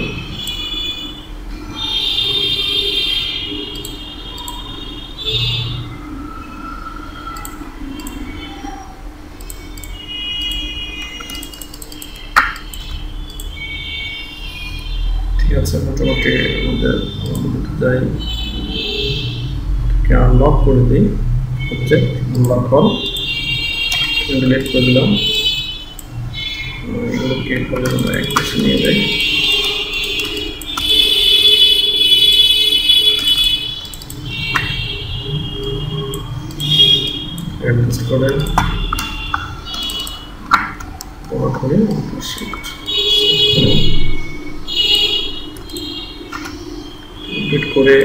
ঠিক আছে, মোটামুটি আমাদের যাই আনলক করে দিই। অবজেক্ট আনলক কল ডিলিট করে দিলাম। এগুলোকে করে আমরা এক পাশে নিয়ে যাই। অ্যাডজাস্ট করে বড় করে এডিট করে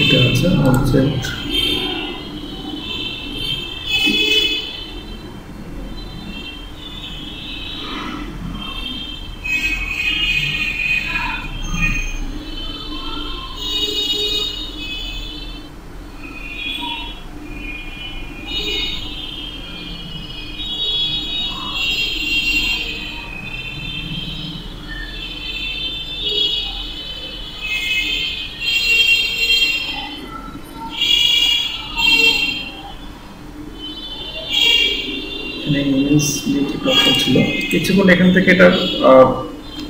এটা আছে অবজেক্ট ছিল কিছুক্ষণ এখান থেকে এটা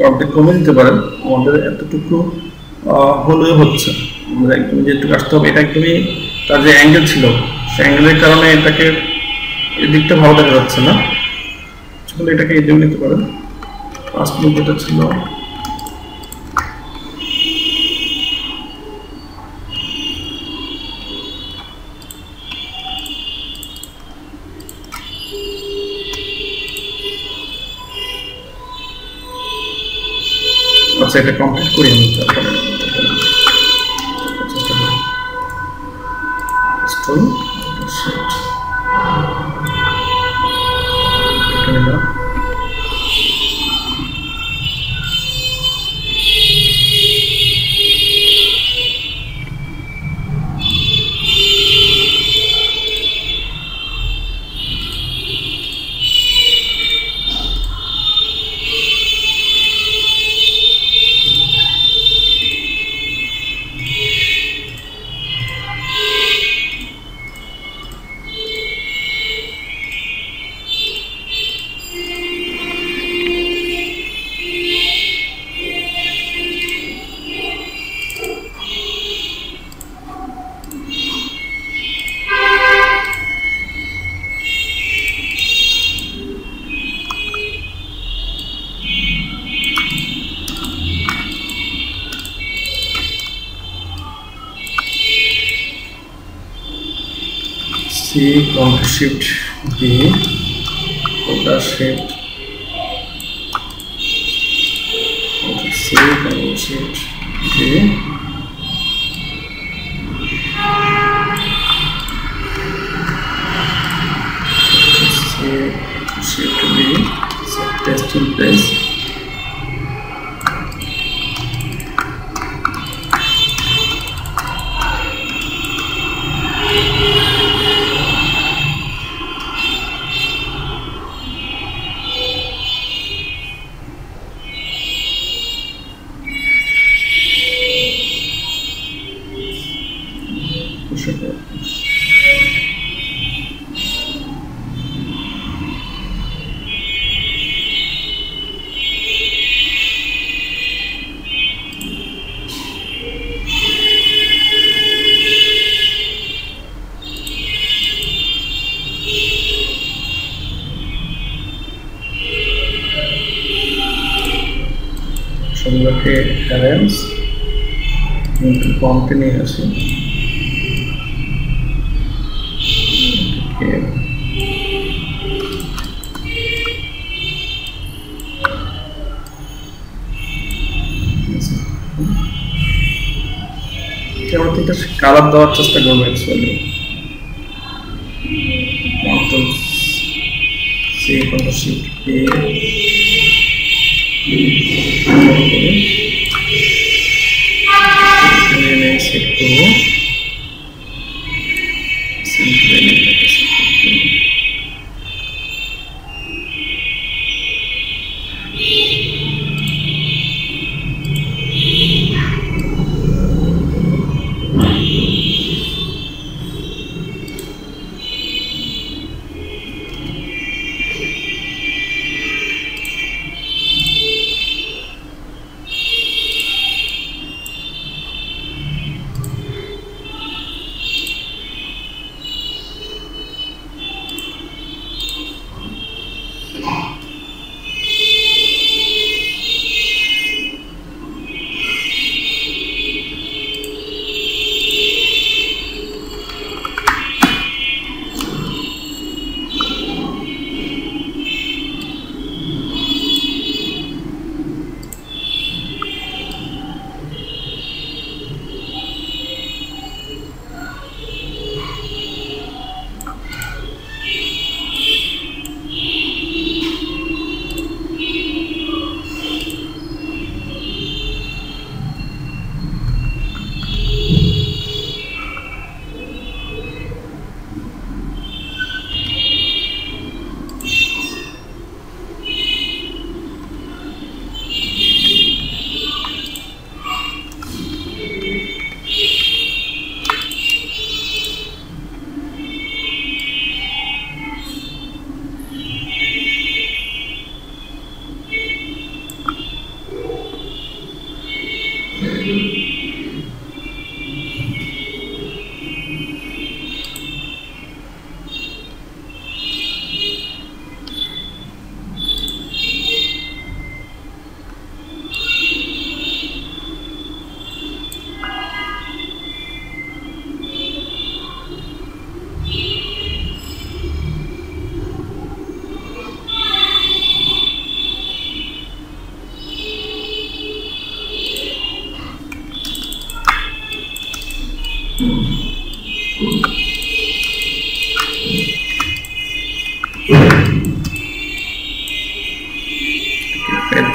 অর্ধেক কমে দিতে পারেন। আমাদের এতটুকু হলেও হচ্ছে, আমাদের একদমই যেটুকু আসতে হবে এটা একদমই তার যে অ্যাঙ্গেল ছিল সেই অ্যাঙ্গেলের কারণে এটাকে এদিকটা ভালো দেখা যাচ্ছে না। এটাকে এদিকে নিতে পারেন। ফার্স্ট মুভ যেটা ছিল আচ্ছা, এটা কমপ্লিট করি আমি। তারপরে C Ctrl Shift D Ctrl Shift C Ctrl Shift D Shift D set test in place. সবগুলোকে অ্যারেঞ্জ into continuous okay কেমন একটা কালার দেওয়ার চেষ্টা করবো actually Ctrl C Ctrl Shift A set করব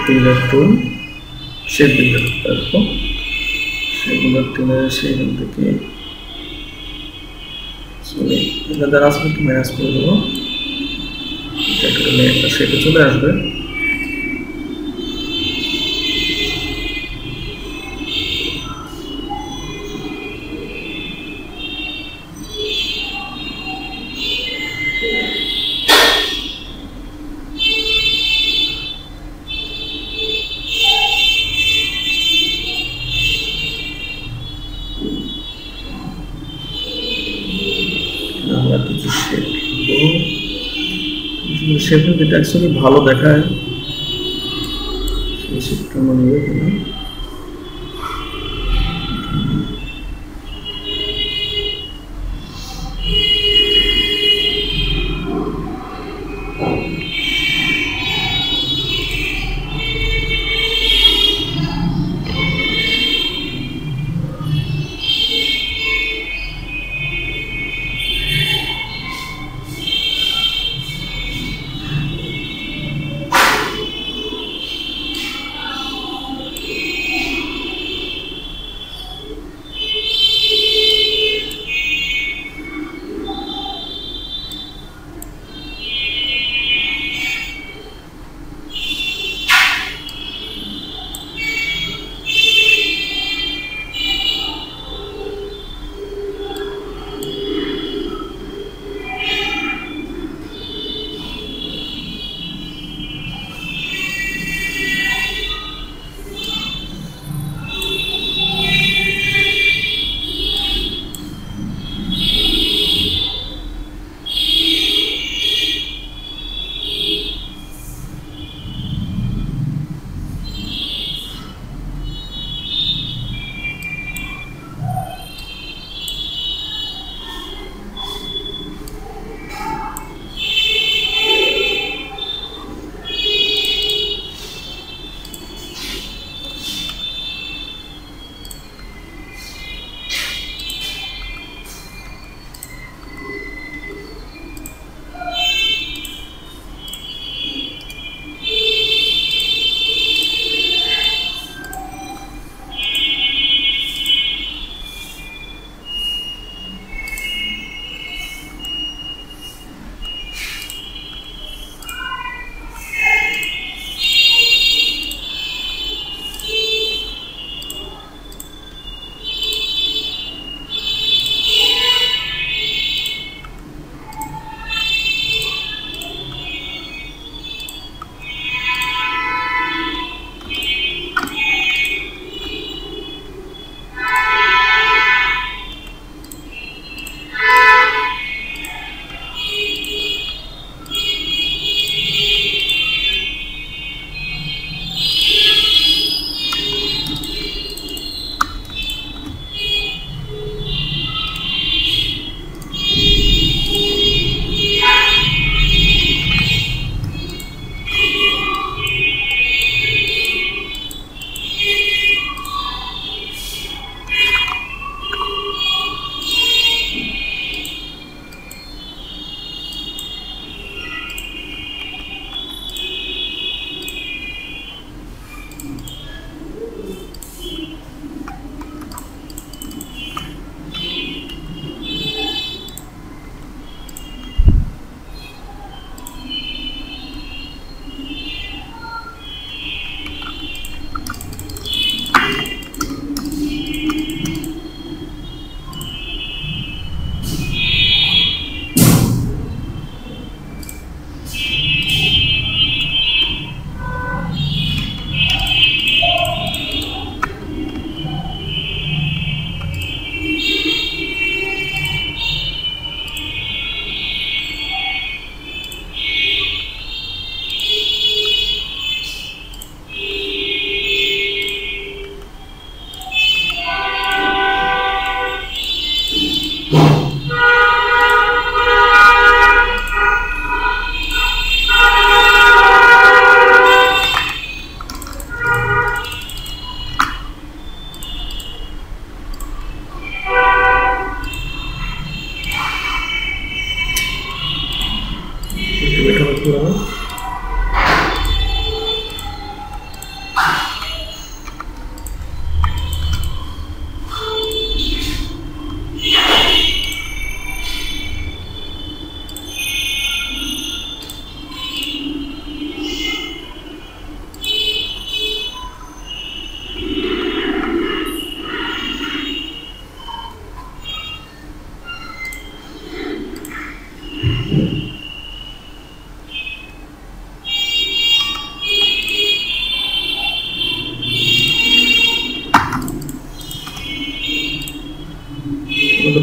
builder tool shape builder আসবো shape builder tool সেইখান থেকে সরি এটা দ্বারা আসলে একটু মাইনাস করে দেবো এটা করলে একটা শেপে চলে আসবে শেপ যেটা অ্যাকচুয়ালি ভালো দেখায় সেই শেপটা মনে হয় কিনা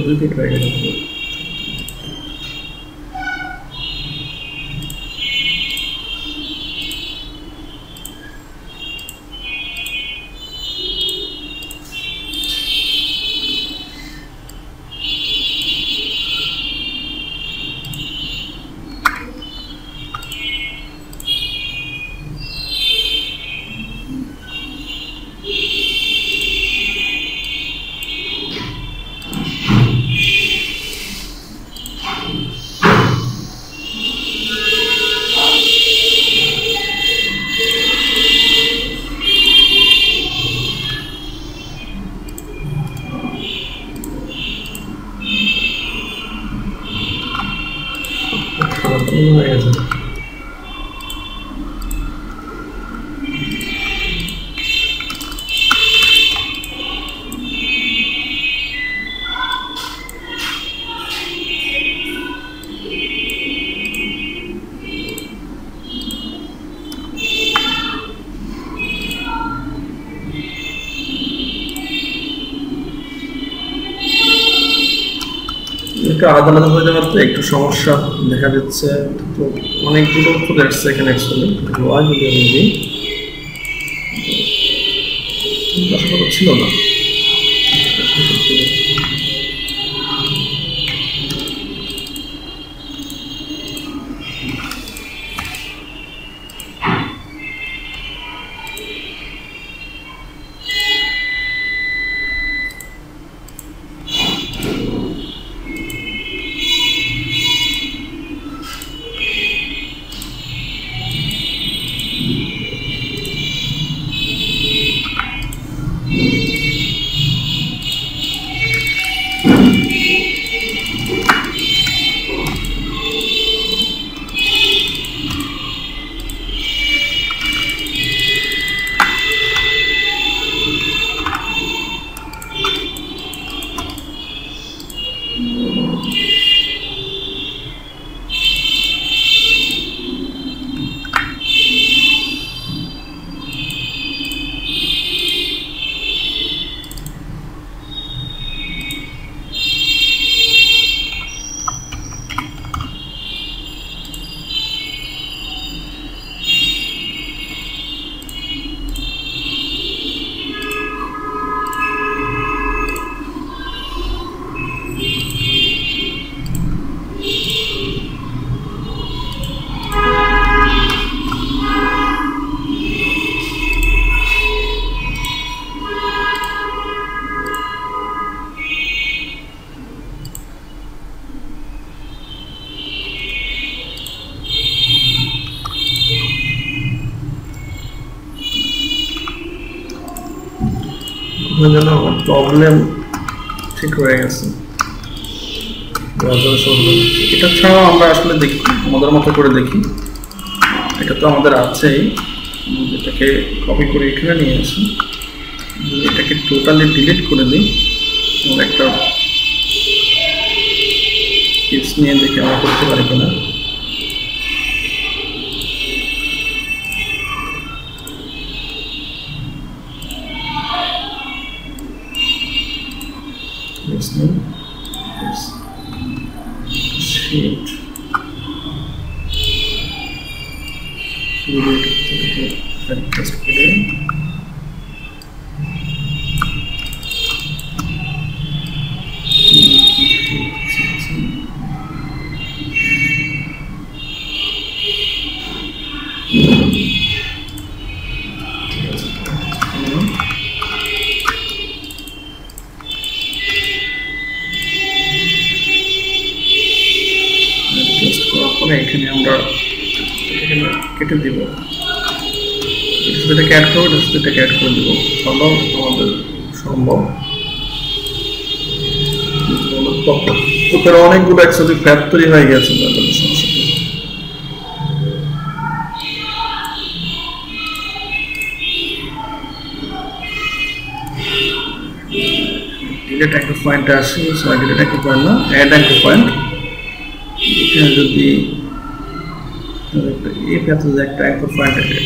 Repeat right now. আলাদা আলাদা হয়ে যাওয়ার তো একটু সমস্যা দেখা যাচ্ছে, তো অনেকগুলো চলে আসছে এখানে ছিল না। প্রবলেম ঠিক হয়ে গেছে। এটা ছাড়াও আমরা আসলে দেখি, আমাদের মতো করে দেখি। এটা তো আমাদের আছেই, এটাকে কপি করে এখানে নিয়ে আসি, এটাকে টোটালি ডিলিট করে দিই। একটা টিপস নিয়ে দেখি আমরা করতে পারি কিনা। Sheet. Just kidding. করে এখানে আমরা কেটে দিব, এটাকে অ্যাড করবো, এটাকে অ্যাড করে দিব, সম্ভব আমাদের সম্ভব। ওখানে অনেকগুলো একসাথে ফ্যাট তৈরি হয়ে গেছে, সমস্যা ডিলিট অ্যাঙ্কর পয়েন্ট আসে, সরি ডিলিট অ্যাঙ্কর পয়েন্ট না, অ্যাড অ্যাঙ্কর পয়েন্ট। এখানে যদি এই প্যাথে একটা অ্যাঙ্কর পয়েন্ট আছে,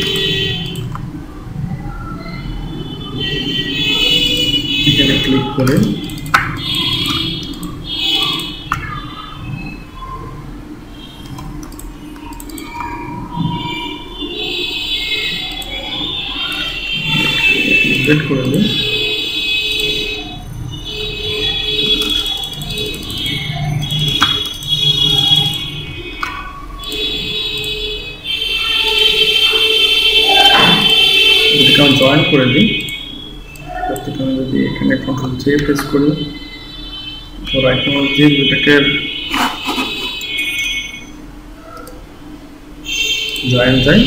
এখানে ক্লিক করে ডিলিট করে দিই। জয়েন করে দিই, প্রত্যেকটা যদি এখানে কন্ট্রোল জে প্রেস করি, তো রাইট মাউস দিয়ে এটাকে জয়েন যাই,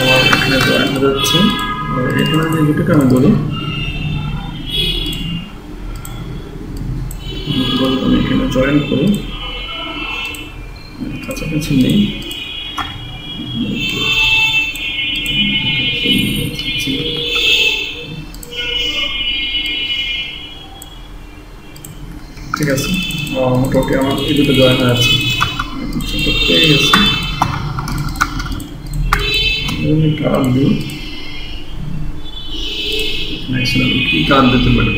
আমার এখানে জয়েন হয়ে যাচ্ছে। এখানে যে দুটোকে আমি বলি, আমি এখানে জয়েন করি, কাছাকাছি নেই, ঠিক আছে। মোটামুটি আমার এই দুটো জয়েন হয়ে আছে, পেয়ে গেছি। কালার দিই, কি কালার দিতে পারি,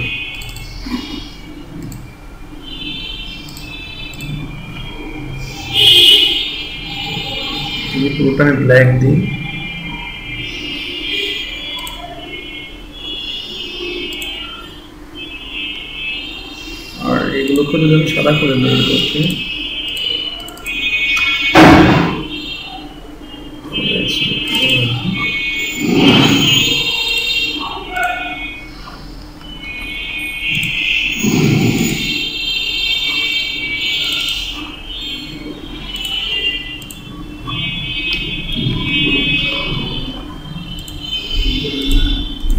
পুরোটা আমি ব্ল্যাক দিই, আর এইগুলোকে যদি আমি সাদা করে দিই,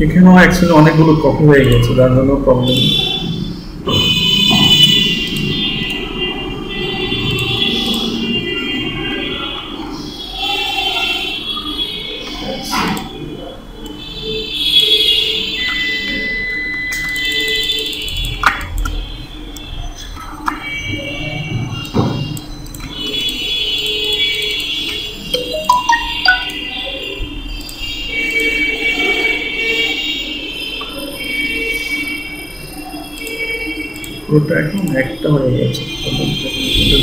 এখানেও অ্যাকচুয়ালি অনেকগুলো কপি হয়ে গেছে, যার জন্য প্রবলেম। পুরোটা এখন একটা হয়ে গেছে,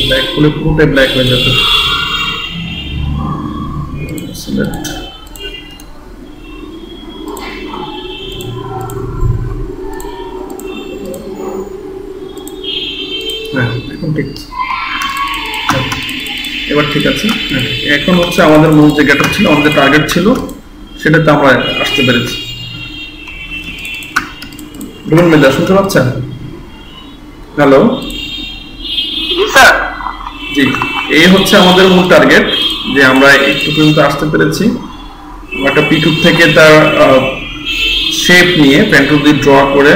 ব্ল্যাক হলে পুরোটাই ব্ল্যাক হয়ে যাবে। সিলেক্ট, হ্যাঁ এখন ঠিক আছে, এবার ঠিক আছে। এখন হচ্ছে আমাদের মূল যে গেটআপ ছিল, আমাদের টার্গেট ছিল, সেটাতে আমরা আসতে পেরেছি। বলুন মেদা, শুনতে পাচ্ছেন? হ্যালো, জি, এই হচ্ছে আমাদের মূল টার্গেট, যে আমরা একটু পর্যন্ত আসতে পেরেছি। একটা পিটুপ থেকে তার শেপ নিয়ে পেন্টুল দিয়ে ড্র করে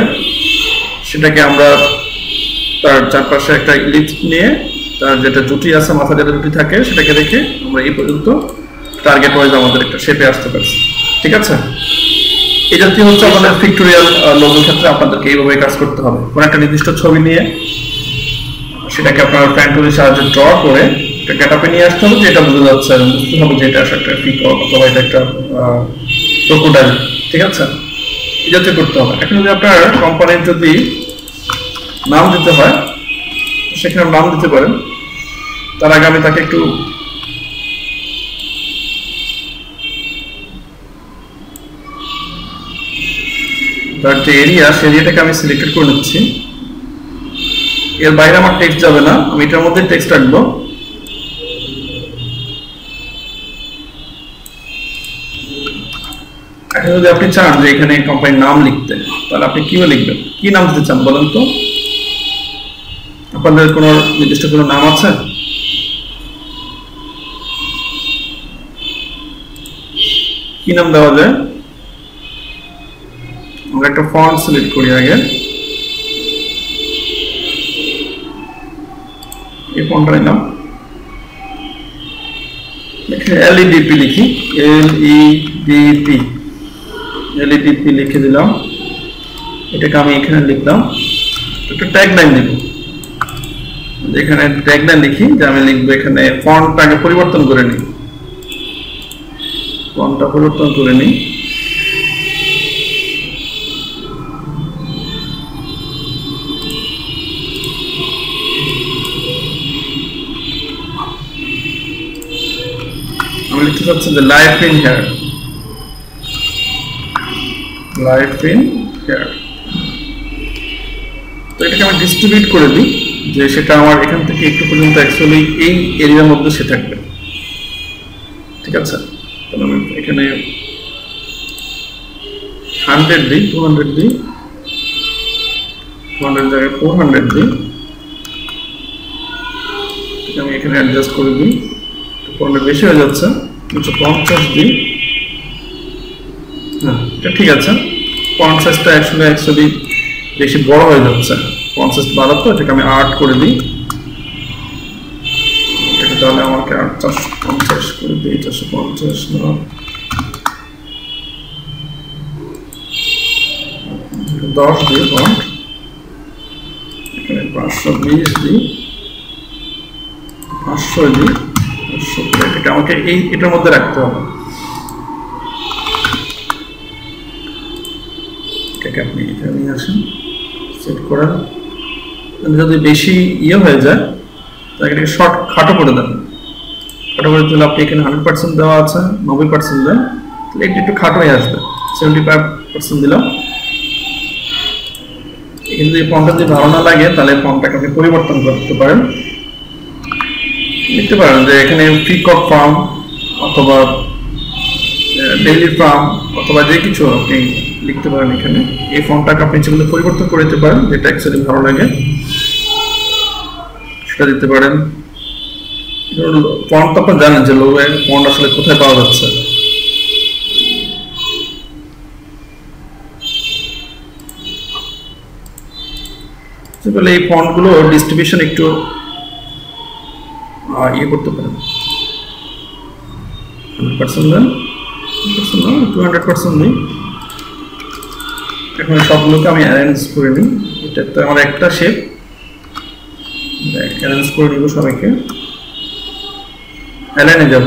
সেটাকে আমরা তার চারপাশে একটা ইলিপস নিয়ে তার যেটা জুটি আছে, মাথা যেটা জুটি থাকে, সেটাকে রেখে আমরা এই পর্যন্ত টার্গেট ওয়াইজ আমাদের একটা শেপে আসতে পারছি। ঠিক আছে, এই জাতীয় হচ্ছে আমাদের পিক্টোরিয়াল লোগোর ক্ষেত্রে আপনাদেরকে এইভাবে কাজ করতে হবে। কোনো একটা নির্দিষ্ট ছবি নিয়ে সেটাকে আপনার পেন্টুলের সাহায্যে ড্র করে একটা গেটআপে নিয়ে আসতে হবে, যেটা বোঝা যাচ্ছে, বুঝতে হবে যে এটা একটা পিকক অথবা এটা একটা ক্রোকোডাইল। ঠিক আছে, এই জাতীয় করতে হবে। এখন যদি আপনার কোম্পানির যদি নাম দিতে হয়, সেখানে নাম দিতে পারেন। তার আগে আমি তাকে একটু তার যে এরিয়া সেই এরিয়াটাকে আমি সিলেক্টেড করে নিচ্ছি। এর বাইরে আমার টেক্সট যাবে না, আমি এটার মধ্যে টেক্সট রাখবো। এখন যদি আপনি চান যে এখানে কোম্পানির নাম লিখতে, তাহলে আপনি কিভাবে লিখবেন, কি নাম দিতে চান বলেন তো? আপনাদের কোনো নির্দিষ্ট কোনো নাম আছে? কি নাম দেওয়া যায়? আমরা একটা ফন্ট সিলেক্ট করি আগে, এই ফন্টটা নিলাম, এলইডিপি লিখি, এলইডিপি লিখে দিলাম। এটাকে আমি এখানে লিখলাম, একটা ট্যাগলাইন দিব। এখানে ট্যাগলাইন লিখি যে আমি লিখবো এখানে ফন্টটাকে পরিবর্তন করে নিই, ফন্টটা পরিবর্তন করে নিই। আমি লিখতে চাচ্ছি যে life in here, life in here. তো এটাকে আমি ডিস্ট্রিবিউট করে দিই, যে সেটা আমার এখান থেকে একটু পর্যন্ত অ্যাকচুয়ালি এই এরিয়ার মধ্যে সে থাকবে। ঠিক আছে, তাহলে আমি এখানে 100 দিই, 200 দিই, 200 জায়গায় 400 দিই। আমি এখানে অ্যাডজাস্ট করে দিই, 400 বেশি হয়ে যাচ্ছে, 50 দিই। হ্যাঁ, এটা ঠিক আছে। ফন্ট সাইজটা অ্যাকচুয়ালি বেশি বড় হয়ে যাচ্ছে, ফন্ট সাইজ বাড়াতো, এটাকে আমি 8 করে দিই। এটাকে তাহলে আমাকে 450 করে দিই, 450 না, 10 দিই ফন্ট, এখানে 520 দিই, 500 দিই, 500 করে এটাকে আমাকে এটার মধ্যে রাখতে হবে। এটাকে আপনি এখানে নিয়ে আসেন, সেট করেন। যদি বেশি হয়ে যায় তাহলে এটাকে শর্ট খাটো করে দেন, খাটো করে দিলে আপনি এখানে 100% দেওয়া আছে, 90% দেন, তাহলে একটু খাটো হয়ে আসবে। 75% দিলাম। এখানে যদি ফন্টটা যদি ভালো না লাগে তাহলে ফন্টটাকে আপনি পরিবর্তন করতে পারেন, লিখতে পারেন যে এখানে পিকক ফার্ম অথবা ডেইলি ফার্ম অথবা যে কিছু আপনি লিখতে পারেন। এখানে এই ফন্টটাকে আপনি যেগুলো পরিবর্তন করে দিতে পারেন, যেটা অ্যাকচুয়ালি ভালো লাগে সেটা দিতে পারেন। ফন্ট তো আপনারা জানেন যে লোগো ফন্ট আসলে কোথায় পাওয়া যাচ্ছে। এই ফন্টগুলো ডিস্ট্রিবিউশন একটু করতে পারেন, 100% দেন, 200% দিই। এখন সবগুলোকে আমি অ্যারেঞ্জ করে নিই। এটা তো আমার একটা শেপ, অ্যারেঞ্জ করে নিব সবাইকে। অ্যালাইনে যাব,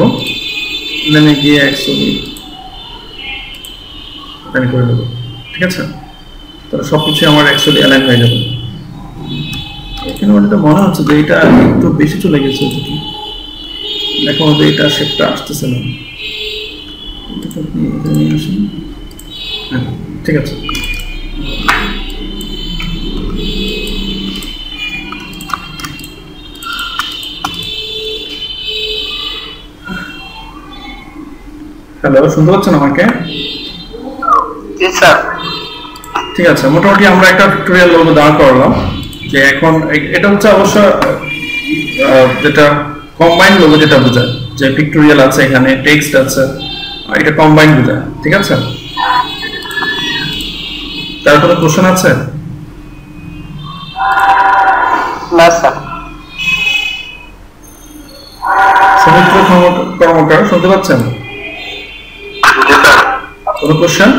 অ্যালাইনে গিয়ে অ্যাকচুয়ালি আমি করে নেব। ঠিক আছে, তাহলে সবকিছু আমার অ্যাকচুয়ালি অ্যালাইন হয়ে যাবে। এখানে আমার যেটা মনে হচ্ছে যে এটা একটু বেশি চলে গেছে, এখন এটা শেপটা আসতেছে না। আপনি এটা নিয়ে আসুন। হ্যাঁ, ঠিক আছে। হ্যালো, শুনতে পাচ্ছেন আমাকে? ঠিক আছে, মোটামুটি আমরা একটা টিউটোরিয়াল লোগো দাঁড় করালাম। যে এখন এটা হচ্ছে অবশ্য যেটা কম্বাইন্ড লোগো, যেটা বোঝায় যে পিক্টোরিয়াল আছে, এখানে টেক্সট আছে, এটা কম্বাইন্ড বোঝায়। ঠিক আছে, তার কোনো কোশ্চেন আছে? না স্যার। সমুদ্র কর্মকার শুনতে পাচ্ছেন? কোনো কোশ্চেন?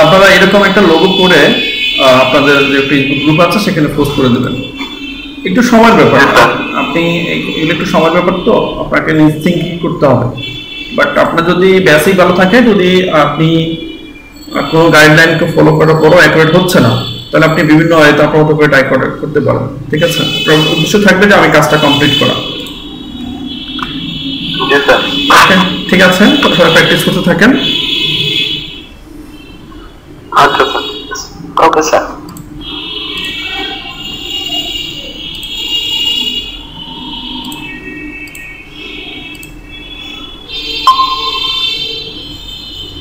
আপনারা এরকম একটা লোগো করে আপনাদের যে ফেসবুক গ্রুপ আছে সেখানে পোস্ট করে দেবেন। একটু সময়ের ব্যাপার, আপনি এগুলো একটু সময়ের ব্যাপার, তো আপনাকে নিজ থিঙ্কিং করতে হবে। বাট আপনার যদি বেসিক ভালো থাকে, যদি আপনি কোনো গাইডলাইনকে ফলো করার পরও অ্যাকুরেট হচ্ছে না, তাহলে আপনি বিভিন্ন আয়তাকার করে ট্রাই করতে পারেন। ঠিক আছে, উদ্দেশ্য থাকবে যে আমি কাজটা কমপ্লিট করা। ঠিক আছে, সবাই প্র্যাকটিস করতে থাকেন। আচ্ছা স্যার, ওকে স্যার।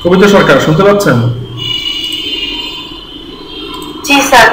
কবিতা সরকার শুনতে পাচ্ছেন? জি স্যার।